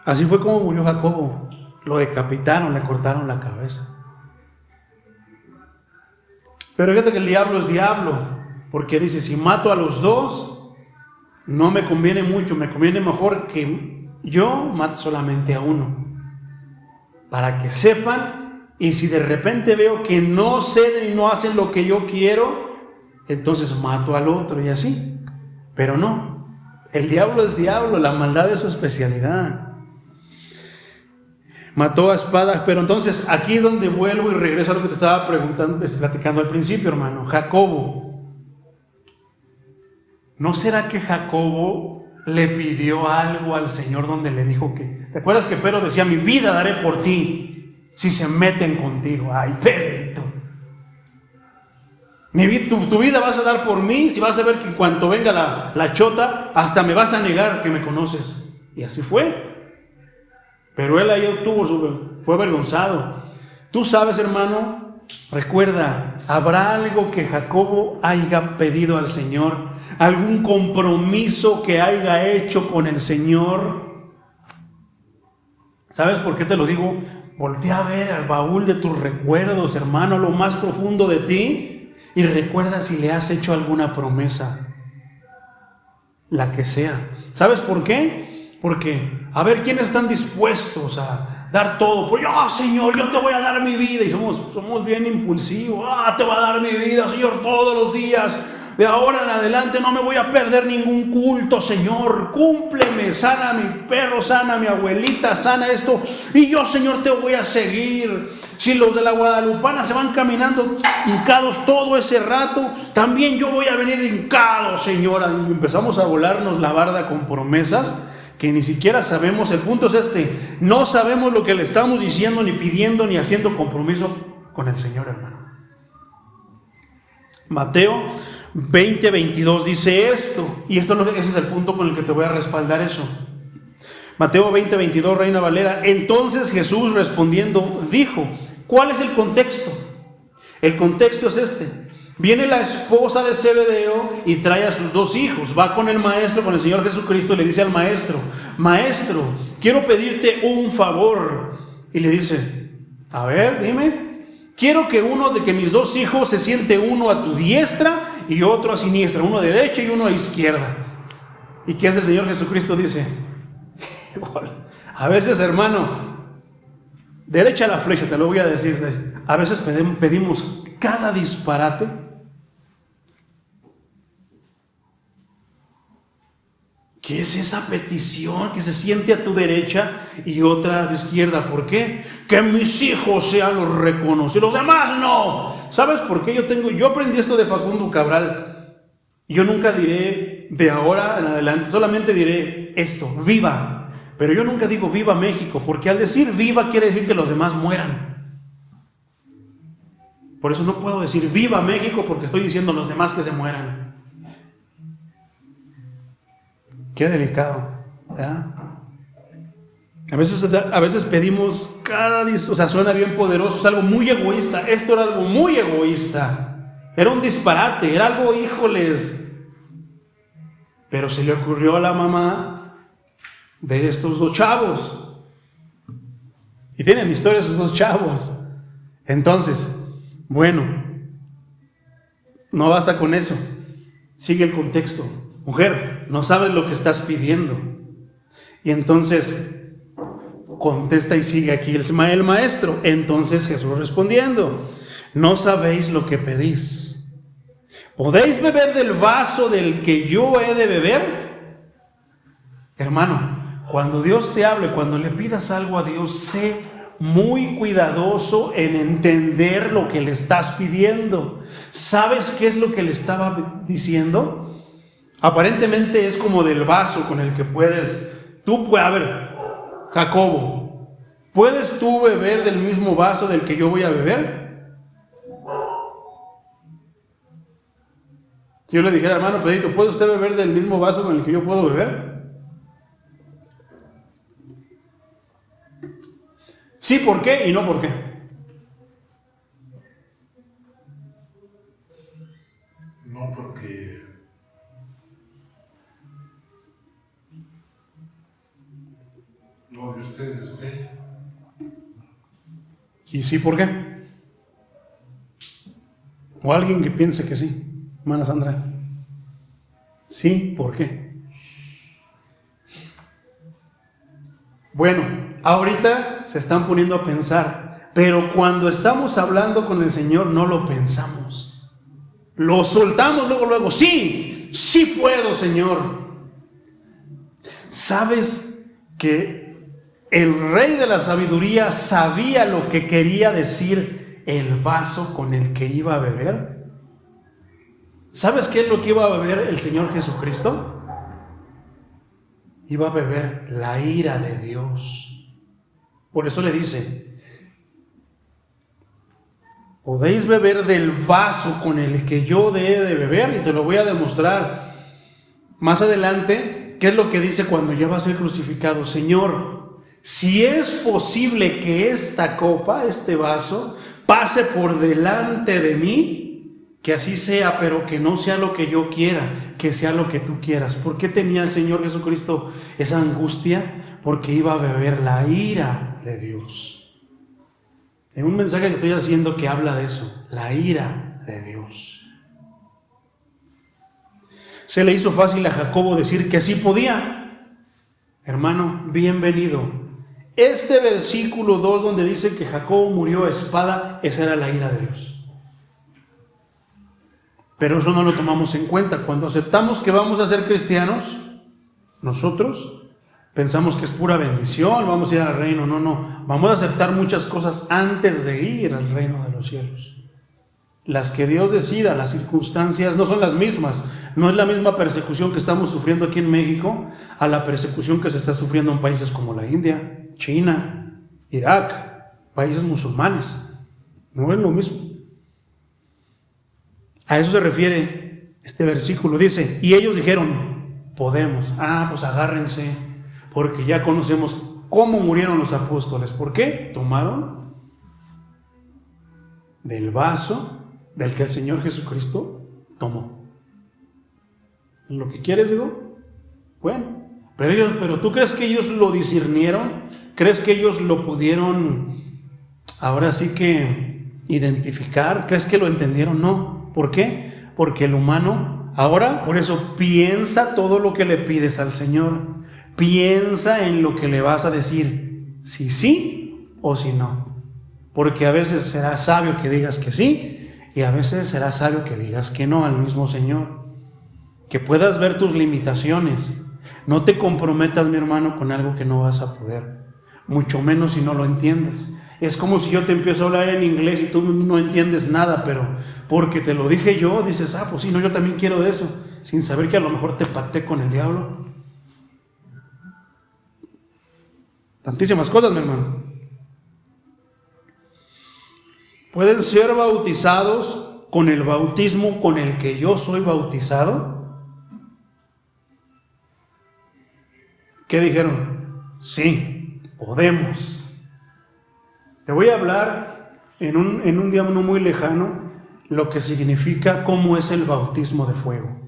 Así fue como murió Jacobo. Lo decapitaron, le cortaron la cabeza. Pero fíjate que el diablo es diablo, porque dice, si mato a los dos, no me conviene mucho, me conviene mejor que yo mate solamente a uno, para que sepan, y si de repente veo que no ceden y no hacen lo que yo quiero, entonces mato al otro y así. Pero no, el diablo es diablo, la maldad es su especialidad. Mató a espada. Pero entonces aquí es donde vuelvo y regreso a lo que te estaba platicando al principio, hermano. Jacobo, ¿no será que Jacobo le pidió algo al Señor donde le dijo que... ¿Te acuerdas que Pedro decía, mi vida daré por ti si se meten contigo? Ay, Pedrito, tu vida vas a dar por mí, si vas a ver que cuando venga la chota, hasta me vas a negar que me conoces. Y así fue. Pero él ahí fue avergonzado. Tú sabes, hermano, recuerda, ¿habrá algo que Jacobo haya pedido al Señor? ¿Algún compromiso que haya hecho con el Señor? ¿Sabes por qué te lo digo? Voltea a ver al baúl de tus recuerdos, hermano, lo más profundo de ti, y recuerda si le has hecho alguna promesa, la que sea. ¿Sabes por qué? Porque, a ver, ¿quiénes están dispuestos a dar todo? Pues yo, Señor, yo te voy a dar mi vida. Y somos bien impulsivos. Te voy a dar mi vida, Señor, todos los días. De ahora en adelante no me voy a perder ningún culto, Señor. Cúmpleme, sana a mi perro, sana a mi abuelita, sana esto. Y yo, Señor, te voy a seguir. Si los de la Guadalupana se van caminando hincados todo ese rato, también yo voy a venir hincado, Señor. Y empezamos a volarnos la barda con promesas que ni siquiera sabemos. El punto es este: no sabemos lo que le estamos diciendo, ni pidiendo, ni haciendo compromiso con el Señor, hermano. Mateo 20:22 dice esto, y ese es el punto con el que te voy a respaldar eso. Mateo 20:22, Reina Valera. Entonces Jesús respondiendo dijo, ¿cuál es el contexto? El contexto es este. Viene la esposa de Zebedeo y trae a sus 2 hijos. Va con el maestro, con el Señor Jesucristo, y le dice al maestro, maestro, quiero pedirte un favor. Y le dice, a ver, dime. Quiero que que mis 2 hijos se siente, uno a tu diestra y otro a siniestra, uno a derecha y uno a izquierda. ¿Y qué hace el Señor Jesucristo? Dice, a veces, hermano, derecha la flecha, te lo voy a decir. A veces pedimos cada disparate. ¿Qué es esa petición que se siente a tu derecha y otra a tu izquierda? ¿Por qué? Que mis hijos sean los reconocidos, los demás no. ¿Sabes por qué? Yo aprendí esto de Facundo Cabral. Yo nunca diré de ahora en adelante, solamente diré esto, viva. Pero yo nunca digo viva México, porque al decir viva quiere decir que los demás mueran. Por eso no puedo decir viva México, porque estoy diciendo los demás que se mueran. Qué delicado, ¿verdad? A veces pedimos suena bien poderoso, es algo muy egoísta. Esto era algo muy egoísta. Era un disparate, era algo, híjoles. Pero se le ocurrió a la mamá de estos 2 chavos. Y tienen historia esos 2 chavos. Entonces, bueno, no basta con eso. Sigue el contexto. Mujer, no sabes lo que estás pidiendo. Y entonces contesta y sigue aquí el maestro. Entonces Jesús respondiendo, no sabéis lo que pedís. ¿Podéis beber del vaso del que yo he de beber? Hermano, cuando Dios te hable, cuando le pidas algo a Dios, sé muy cuidadoso en entender lo que le estás pidiendo. ¿Sabes qué es lo que le estaba diciendo? Aparentemente es como del vaso con el que a ver, Jacobo, ¿puedes tú beber del mismo vaso del que yo voy a beber? Si yo le dijera, hermano Pedrito, ¿puede usted beber del mismo vaso con el que yo puedo beber? Sí, ¿por qué? Y no, ¿por qué? No, porque no de ustedes, ¿Y sí, por qué? O alguien que piense que sí, hermana Sandra. Sí, ¿por qué? Bueno, ahorita se están poniendo a pensar, pero cuando estamos hablando con el Señor no lo pensamos. Lo soltamos luego, sí puedo, Señor. ¿Sabes que el rey de la sabiduría sabía lo que quería decir el vaso con el que iba a beber? ¿Sabes qué es lo que iba a beber el Señor Jesucristo? Iba a beber la ira de Dios. Por eso le dice, podéis beber del vaso con el que yo he de beber, y te lo voy a demostrar más adelante. ¿Qué es lo que dice cuando ya va a ser crucificado? Señor, si es posible que esta copa, este vaso, pase por delante de mí, que así sea, pero que no sea lo que yo quiera, que sea lo que tú quieras. ¿Por qué tenía el Señor Jesucristo esa angustia? Porque iba a beber la ira de Dios. En un mensaje que estoy haciendo que habla de eso, la ira de Dios. Se le hizo fácil a Jacobo decir que sí podía. Hermano, bienvenido. Este versículo 2 donde dice que Jacobo murió a espada, esa era la ira de Dios. Pero eso no lo tomamos en cuenta. Cuando aceptamos que vamos a ser cristianos, nosotros pensamos que es pura bendición, vamos a ir al reino. No, vamos a aceptar muchas cosas antes de ir al reino de los cielos. Las que Dios decida, las circunstancias no son las mismas. No es la misma persecución que estamos sufriendo aquí en México a la persecución que se está sufriendo en países como la India, China, Irak, países musulmanes. No es lo mismo. A eso se refiere este versículo. Dice, y ellos dijeron, podemos. Pues agárrense, porque ya conocemos cómo murieron los apóstoles. ¿Por qué? Tomaron del vaso del que el Señor Jesucristo tomó. ¿Lo que quieres, digo? Bueno, pero ¿tú crees que ellos lo discernieron? ¿Crees que ellos lo pudieron, ahora sí que, identificar? ¿Crees que lo entendieron? No. ¿Por qué? Porque el humano, ahora, por eso, piensa todo lo que le pides al Señor. Piensa en lo que le vas a decir, si sí o si no. Porque a veces será sabio que digas que sí, y a veces será sabio que digas que no al mismo Señor. Que puedas ver tus limitaciones. No te comprometas, mi hermano, con algo que no vas a poder, mucho menos si no lo entiendes. Es como si yo te empiezo a hablar en inglés y tú no entiendes nada, pero porque te lo dije yo, dices, pues sí, no, yo también quiero de eso, sin saber que a lo mejor te pacté con el diablo. Tantísimas cosas, mi hermano. Pueden ser bautizados con el bautismo con el que yo soy bautizado. ¿Qué dijeron? Sí, podemos. Te voy a hablar en un día no muy lejano lo que significa, cómo es el bautismo de fuego.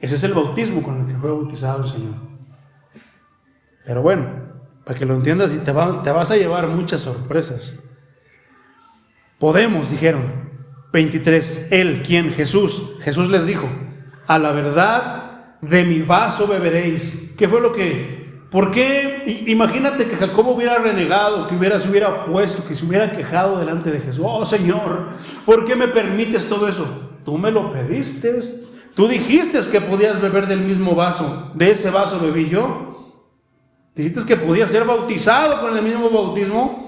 Ese es el bautismo con el que fue bautizado el Señor. Pero bueno, para que lo entiendas y te vas a llevar muchas sorpresas. Podemos, dijeron. 23. Él, ¿quién? Jesús. Jesús les dijo, a la verdad de mi vaso beberéis. ¿Qué fue lo que? ¿Por qué? Imagínate que Jacobo hubiera renegado, que se hubiera opuesto, que se hubiera quejado delante de Jesús. Señor, ¿por qué me permites todo eso? Tú me lo pediste. Tú dijiste que podías beber del mismo vaso. De ese vaso bebí yo. Dijiste que podías ser bautizado con el mismo bautismo.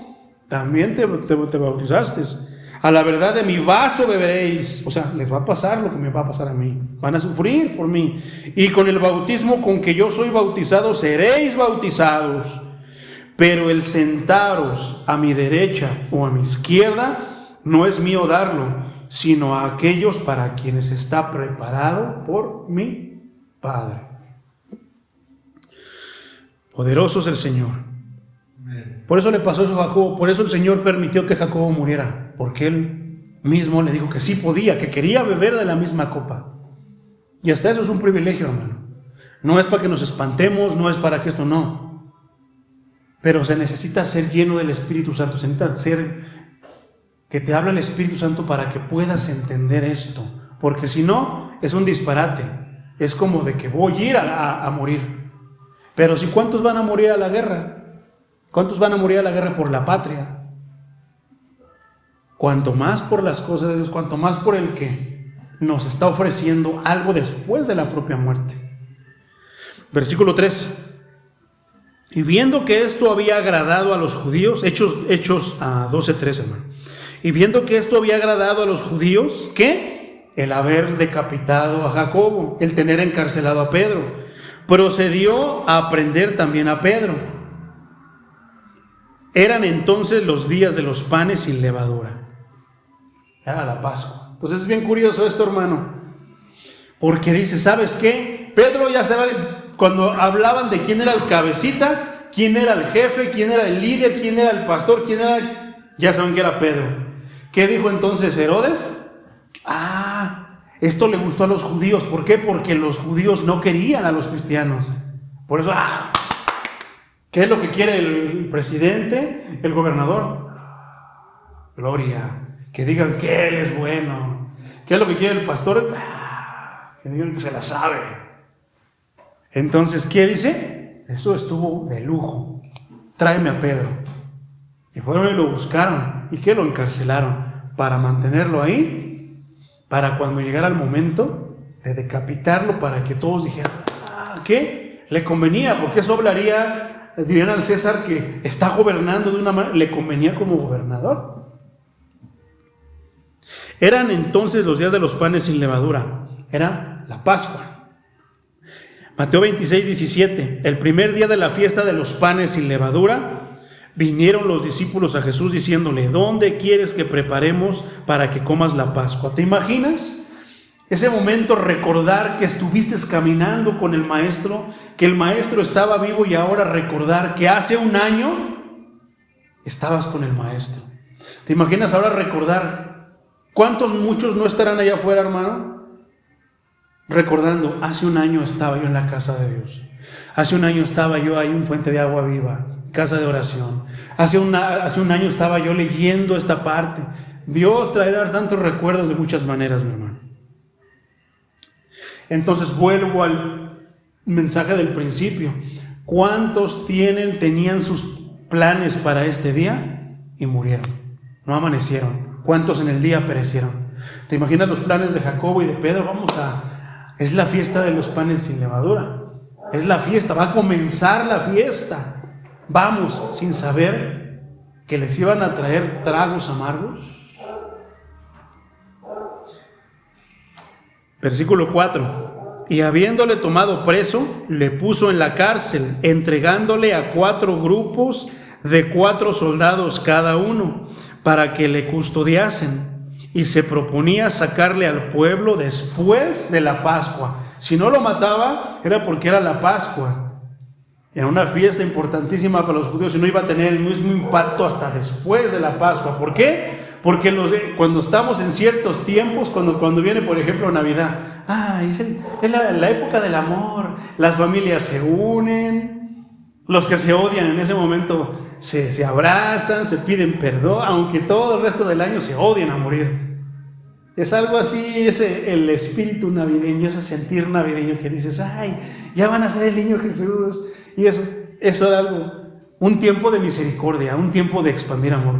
También te bautizaste. A la verdad de mi vaso beberéis. O sea, les va a pasar lo que me va a pasar a mí. Van a sufrir por mí. Y con el bautismo con que yo soy bautizado, seréis bautizados. Pero el sentaros a mi derecha o a mi izquierda, no es mío darlo, sino a aquellos para quienes está preparado por mi Padre. Poderoso es el Señor. Por eso le pasó eso a Jacobo, por eso el Señor permitió que Jacobo muriera, porque él mismo le dijo que sí podía, que quería beber de la misma copa. Y hasta eso es un privilegio, hermano. No es para que nos espantemos, no es para que esto no. Pero se necesita ser lleno del Espíritu Santo, se necesita ser que te habla el Espíritu Santo para que puedas entender esto, porque si no, es un disparate. Es como de que voy a ir a morir. Pero si ¿cuántos van a morir a la guerra? ¿Cuántos van a morir a la guerra por la patria? Cuanto más por las cosas de Dios, cuanto más por el que nos está ofreciendo algo después de la propia muerte. Versículo 3. Y viendo que esto había agradado a los judíos, Hechos 12:3, hermano. Y viendo que esto había agradado a los judíos, ¿qué? El haber decapitado a Jacobo, el tener encarcelado a Pedro, procedió a prender también a Pedro. Eran entonces los días de los panes sin levadura. Era la Pascua. Entonces es bien curioso esto, hermano. Porque dice, ¿sabes qué? Pedro ya sabe, cuando hablaban de quién era el cabecita, quién era el jefe, quién era el líder, quién era el pastor, quién era... Ya saben que era Pedro. ¿Qué dijo entonces Herodes? Esto le gustó a los judíos. ¿Por qué? Porque los judíos no querían a los cristianos. Por eso, ¿qué es lo que quiere el presidente, el gobernador? Gloria. Que digan que él es bueno. ¿Qué es lo que quiere el pastor? Que digan que se la sabe. Entonces, ¿qué dice? Eso estuvo de lujo. Tráeme a Pedro. Y fueron y lo buscaron. ¿Y qué? Lo encarcelaron. Para mantenerlo ahí. Para cuando llegara el momento de decapitarlo. Para que todos dijeran, ¿qué? Le convenía, porque eso hablaría, dirían al César que está gobernando de una manera, le convenía como gobernador. Eran entonces los días de los panes sin levadura, era la Pascua. Mateo 26:17, el primer día de la fiesta de los panes sin levadura, vinieron los discípulos a Jesús diciéndole: ¿dónde quieres que preparemos para que comas la Pascua? ¿Te imaginas ese momento, recordar que estuviste caminando con el Maestro, que el Maestro estaba vivo, y ahora recordar que hace un año estabas con el Maestro? ¿Te imaginas ahora recordar muchos no estarán allá afuera, hermano? Recordando, hace un año estaba yo en la casa de Dios. Hace un año estaba yo ahí en Fuente de Agua Viva, casa de oración. Hace un año estaba yo leyendo esta parte. Dios traerá tantos recuerdos de muchas maneras, mi hermano. Entonces vuelvo al mensaje del principio. ¿Cuántos tenían sus planes para este día y murieron? No amanecieron. ¿Cuántos en el día perecieron? ¿Te imaginas los planes de Jacobo y de Pedro? Es la fiesta de los panes sin levadura. Es la fiesta, va a comenzar la fiesta. Vamos, sin saber que les iban a traer tragos amargos. Versículo 4. Y habiéndole tomado preso, le puso en la cárcel, entregándole a 4 grupos de 4 soldados cada uno, para que le custodiasen, y se proponía sacarle al pueblo después de la Pascua. Si no lo mataba, era porque era la Pascua. Era una fiesta importantísima para los judíos y no iba a tener el mismo impacto hasta después de la Pascua. ¿Por qué? Porque cuando estamos en ciertos tiempos, cuando viene, por ejemplo, Navidad, es la época del amor, las familias se unen, los que se odian en ese momento se abrazan, se piden perdón, aunque todo el resto del año se odian a morir. Es algo así, el espíritu navideño, ese sentir navideño que dices, ya van a ser el niño Jesús. Y eso era algo, un tiempo de misericordia, un tiempo de expandir amor.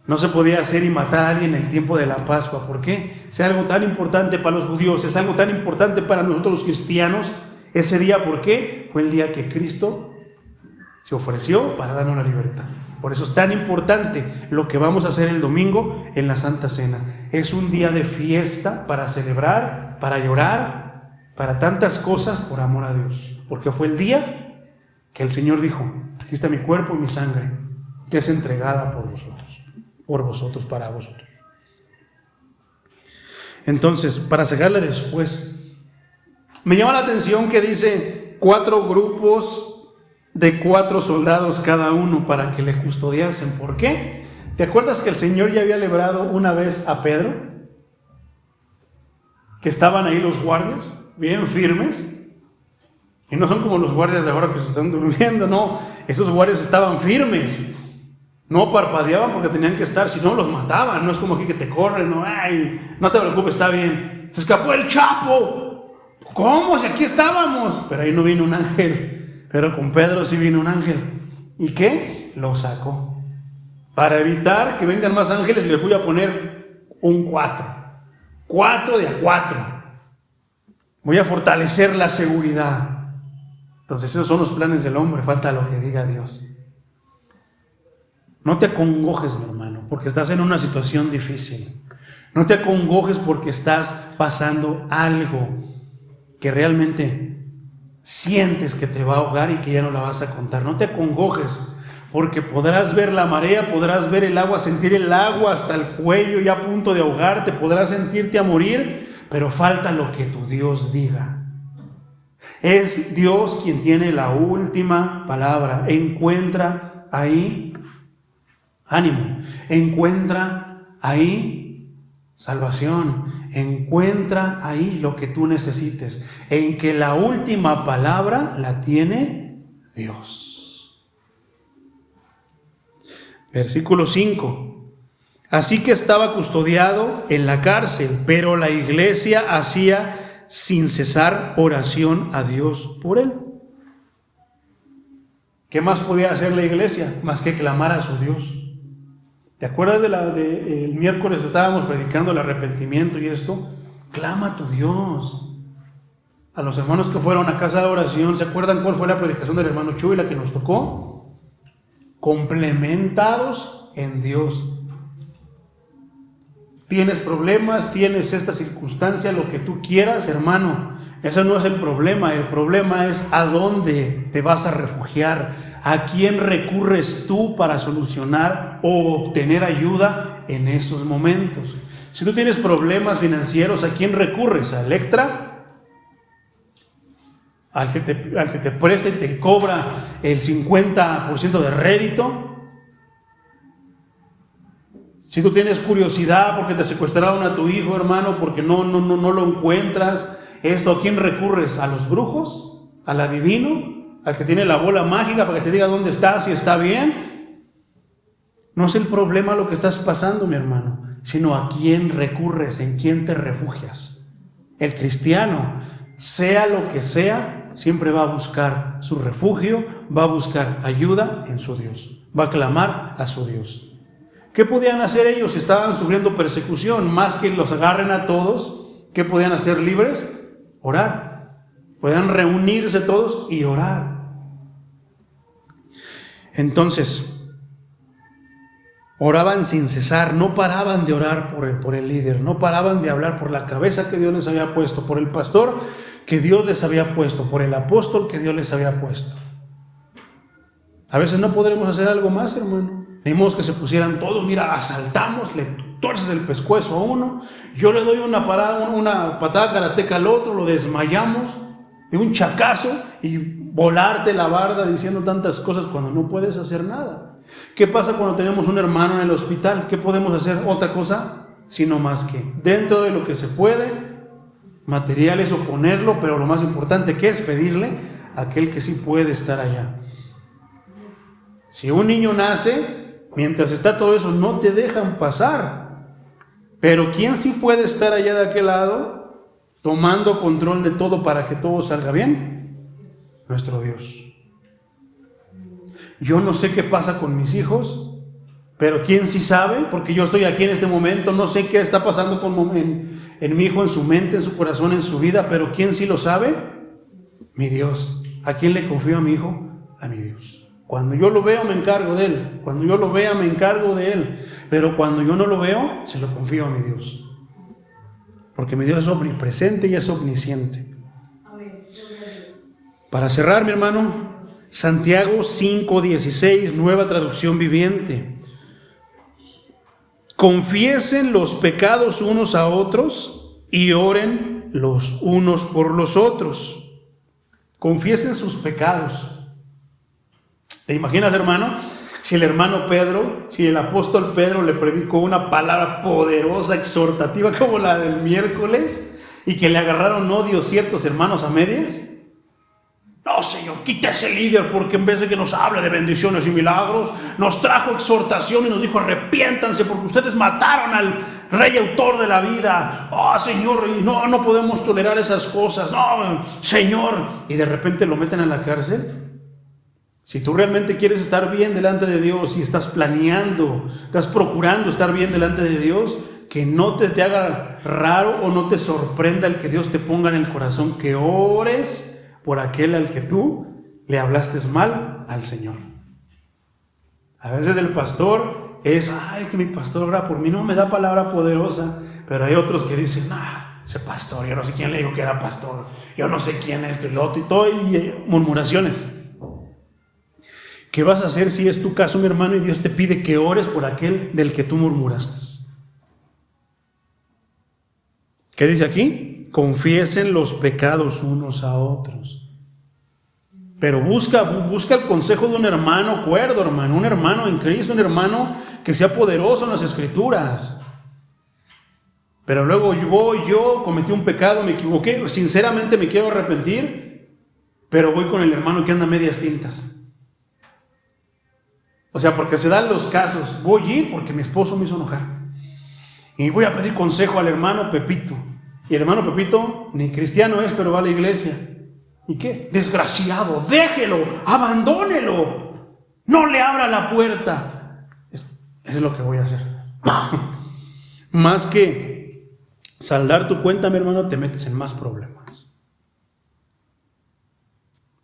No se podía hacer y matar a alguien en el tiempo de la Pascua. ¿Por qué? Es algo tan importante para los judíos, es algo tan importante para nosotros los cristianos. Ese día, ¿por qué? Fue el día que Cristo se ofreció para darnos la libertad. Por eso es tan importante lo que vamos a hacer el domingo en la Santa Cena. Es un día de fiesta para celebrar, para llorar, para tantas cosas por amor a Dios. Porque fue el día que el Señor dijo: aquí está mi cuerpo y mi sangre, que es entregada por vosotros, para vosotros. Entonces, para cegarle después, me llama la atención que dice 4 grupos de 4 soldados cada uno para que le custodiasen. ¿Por qué? ¿Te acuerdas que el Señor ya había librado una vez a Pedro? Que estaban ahí los guardias, bien firmes. Y no son como los guardias de ahora que se están durmiendo, no. Esos guardias estaban firmes. No parpadeaban porque tenían que estar, si no los mataban. No es como aquí que te corren, no te preocupes, está bien. Se escapó el Chapo. ¿Cómo? Si aquí estábamos. Pero ahí no vino un ángel. Pero con Pedro sí vino un ángel. ¿Y qué? Lo sacó. Para evitar que vengan más ángeles, les voy a poner un 4. 4 de a 4. Voy a fortalecer la seguridad. Entonces esos son los planes del hombre, falta lo que diga Dios. No te acongojes, mi hermano, porque estás en una situación difícil. No te acongojes porque estás pasando algo que realmente sientes que te va a ahogar y que ya no la vas a contar. No te acongojes, porque podrás ver la marea, podrás ver el agua, sentir el agua hasta el cuello ya a punto de ahogarte, podrás sentirte a morir, pero falta lo que tu Dios diga. Es Dios quien tiene la última palabra. Encuentra ahí ánimo, encuentra ahí salvación, encuentra ahí lo que tú necesites, en que la última palabra la tiene Dios. Versículo 5. Así que estaba custodiado en la cárcel, pero la iglesia hacía sin cesar oración a Dios por él. ¿Qué más podía hacer la iglesia? Más que clamar a su Dios. ¿Te acuerdas el miércoles que estábamos predicando el arrepentimiento y esto? Clama a tu Dios. A los hermanos que fueron a casa de oración, ¿se acuerdan cuál fue la predicación del hermano Chuy, la que nos tocó? Complementados en Dios. Tienes problemas, tienes esta circunstancia, lo que tú quieras, hermano. Ese no es el problema es a dónde te vas a refugiar, ¿A quién recurres tú para solucionar o obtener ayuda en esos momentos? Si tú tienes problemas financieros, ¿a quién recurres? ¿A Electra? ¿Al que te presta y te cobra el 50% de rédito? Si tú tienes curiosidad porque te secuestraron a tu hijo, hermano, porque no lo encuentras, ¿a quién recurres? ¿A los brujos? ¿Al adivino? ¿Al que tiene la bola mágica para que te diga dónde estás y está bien? No es el problema lo que estás pasando, mi hermano, sino a quién recurres, en quién te refugias. El cristiano, sea lo que sea, siempre va a buscar su refugio, va a buscar ayuda en su Dios, va a clamar a su Dios. ¿Qué podían hacer ellos si estaban sufriendo persecución? Más que los agarren a todos, ¿qué podían hacer libres? Orar. Podían reunirse todos y orar. Entonces, oraban sin cesar, no paraban de orar por el líder, no paraban de hablar por la cabeza que Dios les había puesto, por el pastor que Dios les había puesto, por el apóstol que Dios les había puesto. A veces no podremos hacer algo más, hermano. Necesitamos que se pusieran todos, mira, asaltamos, le tuerces el pescuezo a uno, yo le doy una patada karateca al otro, lo desmayamos de un chacazo y volarte la barda diciendo tantas cosas cuando no puedes hacer nada. ¿Qué pasa cuando tenemos un hermano en el hospital? ¿Qué podemos hacer? Otra cosa, sino más que dentro de lo que se puede, materiales o ponerlo, pero lo más importante que es pedirle a aquel que sí puede estar allá. Si un niño nace, mientras está todo eso, no te dejan pasar. Pero ¿quién sí puede estar allá de aquel lado, tomando control de todo para que todo salga bien? Nuestro Dios. Yo no sé qué pasa con mis hijos, pero ¿quién sí sabe? Porque yo estoy aquí en este momento, no sé qué está pasando en mi hijo, en su mente, en su corazón, en su vida, pero ¿quién sí lo sabe? Mi Dios. ¿A quién le confío a mi hijo? A mi Dios. Cuando yo lo veo, me encargo de él. Cuando yo lo vea, me encargo de él. Pero cuando yo no lo veo, se lo confío a mi Dios. Porque mi Dios es omnipresente y es omnisciente. Para cerrar, mi hermano, Santiago 5:16, nueva traducción viviente. Confiesen los pecados unos a otros y oren los unos por los otros. Confiesen sus pecados. ¿Te imaginas, hermano? Si el hermano Pedro, si el apóstol Pedro le predicó una palabra poderosa, exhortativa como la del miércoles, y que le agarraron odio ciertos hermanos a medias. No, Señor, quita ese líder, porque en vez de que nos hable de bendiciones y milagros, nos trajo exhortación y nos dijo: arrepiéntanse porque ustedes mataron al rey autor de la vida. Oh, Señor, y no podemos tolerar esas cosas. No, Señor. Y de repente lo meten a la cárcel. Si tú realmente quieres estar bien delante de Dios y estás planeando, estás procurando estar bien delante de Dios, que no te haga raro o no te sorprenda el que Dios te ponga en el corazón que ores por aquel al que tú le hablaste mal al Señor. A veces el pastor es: ay, que mi pastor ora por mí, no me da palabra poderosa. Pero hay otros que dicen: ese pastor, yo no sé quién le dijo que era pastor, yo no sé quién es esto y lo otro, y todo, y murmuraciones. ¿Qué vas a hacer si es tu caso, mi hermano, y Dios te pide que ores por aquel del que tú murmuraste? ¿Qué dice aquí? Confiesen los pecados unos a otros. Pero busca el consejo de un hermano cuerdo, hermano, un hermano en Cristo, un hermano que sea poderoso en las Escrituras. Pero luego yo cometí un pecado, me equivoqué, sinceramente me quiero arrepentir, pero voy con el hermano que anda a medias tintas. O sea, porque se dan los casos, voy a ir porque mi esposo me hizo enojar. Y voy a pedir consejo al hermano Pepito. Y el hermano Pepito ni cristiano es, pero va a la iglesia. ¿Y qué? Desgraciado, déjelo, abandónelo, no le abra la puerta. Eso es lo que voy a hacer. Más que saldar tu cuenta, mi hermano, te metes en más problemas.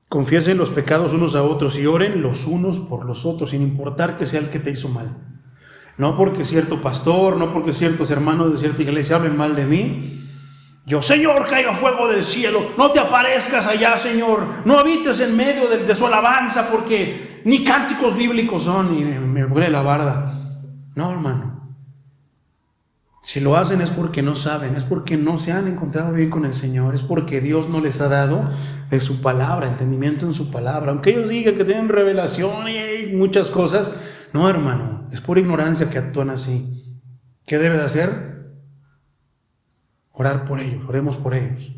Confiesen los pecados unos a otros y oren los unos por los otros, sin importar que sea el que te hizo mal. No porque cierto pastor, no porque ciertos hermanos de cierta iglesia hablen mal de mí, Yo, Señor, caiga fuego del cielo, no te aparezcas allá, Señor, no habites en medio de su alabanza, porque ni cánticos bíblicos son, y me huele la barda. No, hermano. Si lo hacen es porque no saben, es porque no se han encontrado bien con el Señor, es porque Dios no les ha dado de su palabra, entendimiento en su palabra. Aunque ellos digan que tienen revelación y muchas cosas, no, hermano, es por ignorancia que actúan así. ¿Qué debes hacer? Orar por ellos, oremos por ellos.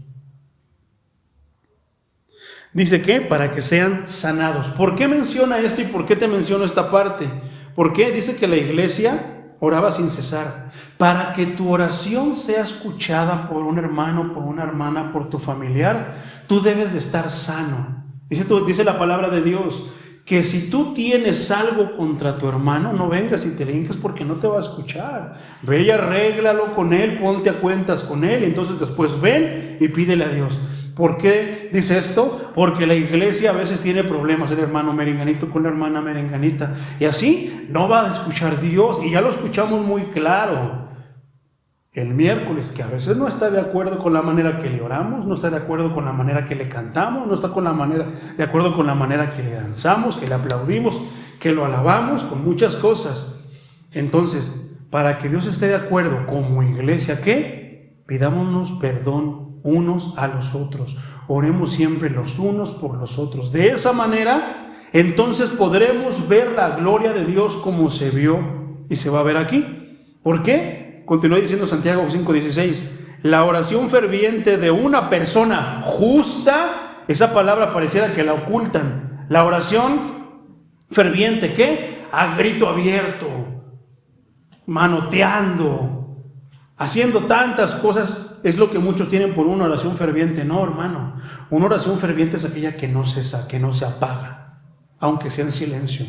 Dice que para que sean sanados. ¿Por qué menciona esto y por qué te menciono esta parte? ¿Por qué? Dice que la iglesia oraba sin cesar. Para que tu oración sea escuchada por un hermano, por una hermana, por tu familiar, tú debes de estar sano. Dice la palabra de Dios que si tú tienes algo contra tu hermano, no vengas y te hinques porque no te va a escuchar. Ve y arréglalo con él, ponte a cuentas con él, y entonces después ven y pídele a Dios. ¿Por qué dice esto? Porque la iglesia a veces tiene problemas, el hermano merenganito con la hermana merenganita, y así no va a escuchar Dios, y ya lo escuchamos muy claro el miércoles, que a veces no está de acuerdo con la manera que le oramos, no está de acuerdo con la manera que le cantamos, no está de acuerdo con la manera que le danzamos, que le aplaudimos, que lo alabamos, con muchas cosas. Entonces, para que Dios esté de acuerdo como iglesia, ¿qué? Pidámonos perdón unos a los otros, oremos siempre los unos por los otros. De esa manera, entonces podremos ver la gloria de Dios como se vio y se va a ver aquí. ¿Por qué? Continúa diciendo Santiago 5:16, la oración ferviente de una persona justa, esa palabra pareciera que la ocultan. La oración ferviente, ¿qué? A grito abierto, manoteando, haciendo tantas cosas, es lo que muchos tienen por una oración ferviente. No, hermano, una oración ferviente es aquella que no cesa, que no se apaga, aunque sea en silencio.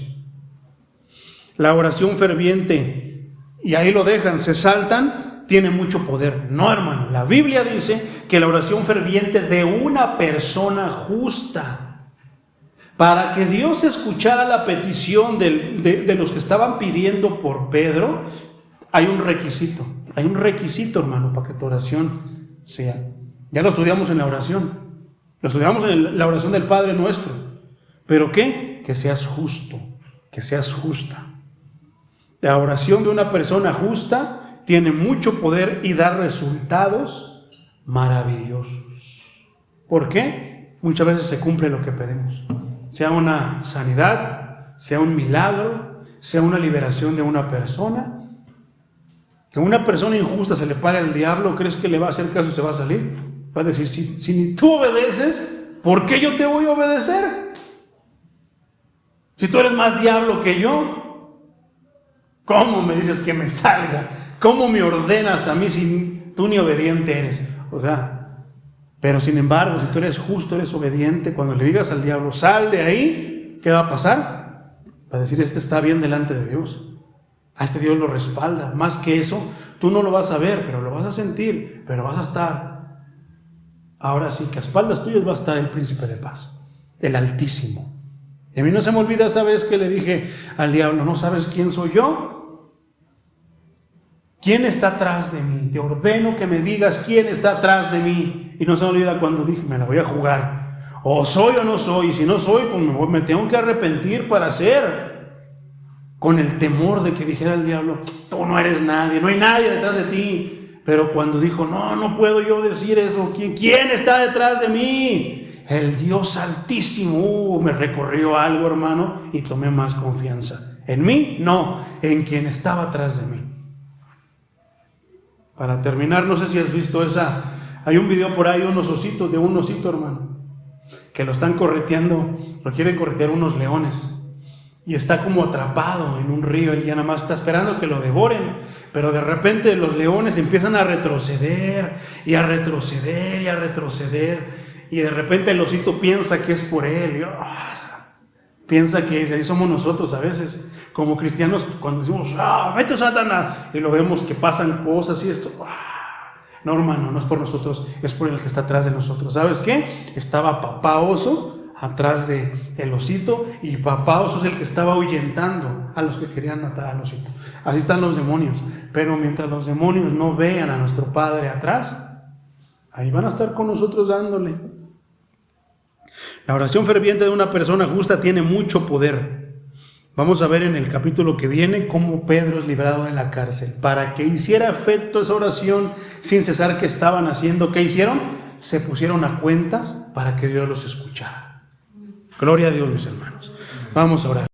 La oración ferviente, y ahí lo dejan, se saltan, tiene mucho poder. No, hermano, la Biblia dice que la oración ferviente de una persona justa, para que Dios escuchara la petición de los que estaban pidiendo por Pedro, hay un requisito, hermano, para que tu oración sea. Ya lo estudiamos en la oración, lo estudiamos en la oración del Padre Nuestro. ¿Pero qué? Que seas justo, que seas justa. La oración de una persona justa tiene mucho poder y da resultados maravillosos. ¿Por qué? Muchas veces se cumple lo que pedimos. Sea una sanidad, sea un milagro, sea una liberación de una persona. Que una persona injusta se le pare al diablo, ¿crees que le va a hacer caso y se va a salir? Va a decir, si ni tú obedeces, ¿por qué yo te voy a obedecer? Si tú eres más diablo que yo, ¿cómo me dices que me salga? ¿Cómo me ordenas a mí si tú ni obediente eres? O sea, pero sin embargo, si tú eres justo, eres obediente, cuando le digas al diablo, sal de ahí, ¿qué va a pasar? Va a decir, este está bien delante de Dios. A este Dios lo respalda. Más que eso, tú no lo vas a ver, pero lo vas a sentir, pero vas a estar. Ahora sí, que a espaldas tuyas va a estar el príncipe de paz, el Altísimo. Y a mí no se me olvida esa vez que le dije al diablo, ¿no sabes quién soy yo? ¿Quién está atrás de mí? Te ordeno que me digas quién está atrás de mí. Y no se me olvida cuando dije, me la voy a jugar. O soy o no soy. Y si no soy, pues me tengo que arrepentir para ser. Con el temor de que dijera el diablo, tú no eres nadie, no hay nadie detrás de ti. Pero cuando dijo, no puedo yo decir eso. ¿Quién está detrás de mí? El Dios Altísimo. Me recorrió algo, hermano, y tomé más confianza. ¿En mí? No, en quien estaba atrás de mí. Para terminar, no sé si has visto hay un video por ahí de un osito, hermano, que lo están correteando, lo quieren corretear unos leones, y está como atrapado en un río, él ya nada más está esperando que lo devoren, pero de repente los leones empiezan a retroceder, y a retroceder, y a retroceder, y de repente el osito piensa que es por él, piensa que así somos nosotros a veces, como cristianos, cuando decimos, vete Satanás, y lo vemos que pasan cosas y esto, no, hermano, no es por nosotros, es por el que está atrás de nosotros. ¿Sabes qué? Estaba papá oso atrás del osito, y papá oso es el que estaba ahuyentando a los que querían matar al osito. Así están los demonios, pero mientras los demonios no vean a nuestro Padre atrás, Ahí van a estar con nosotros dándole. La oración ferviente de una persona justa tiene mucho poder. Vamos a ver en el capítulo que viene cómo Pedro es librado de la cárcel. Para que hiciera efecto esa oración sin cesar que estaban haciendo, ¿qué hicieron? Se pusieron a cuentas para que Dios los escuchara. Gloria a Dios, mis hermanos. Vamos a orar.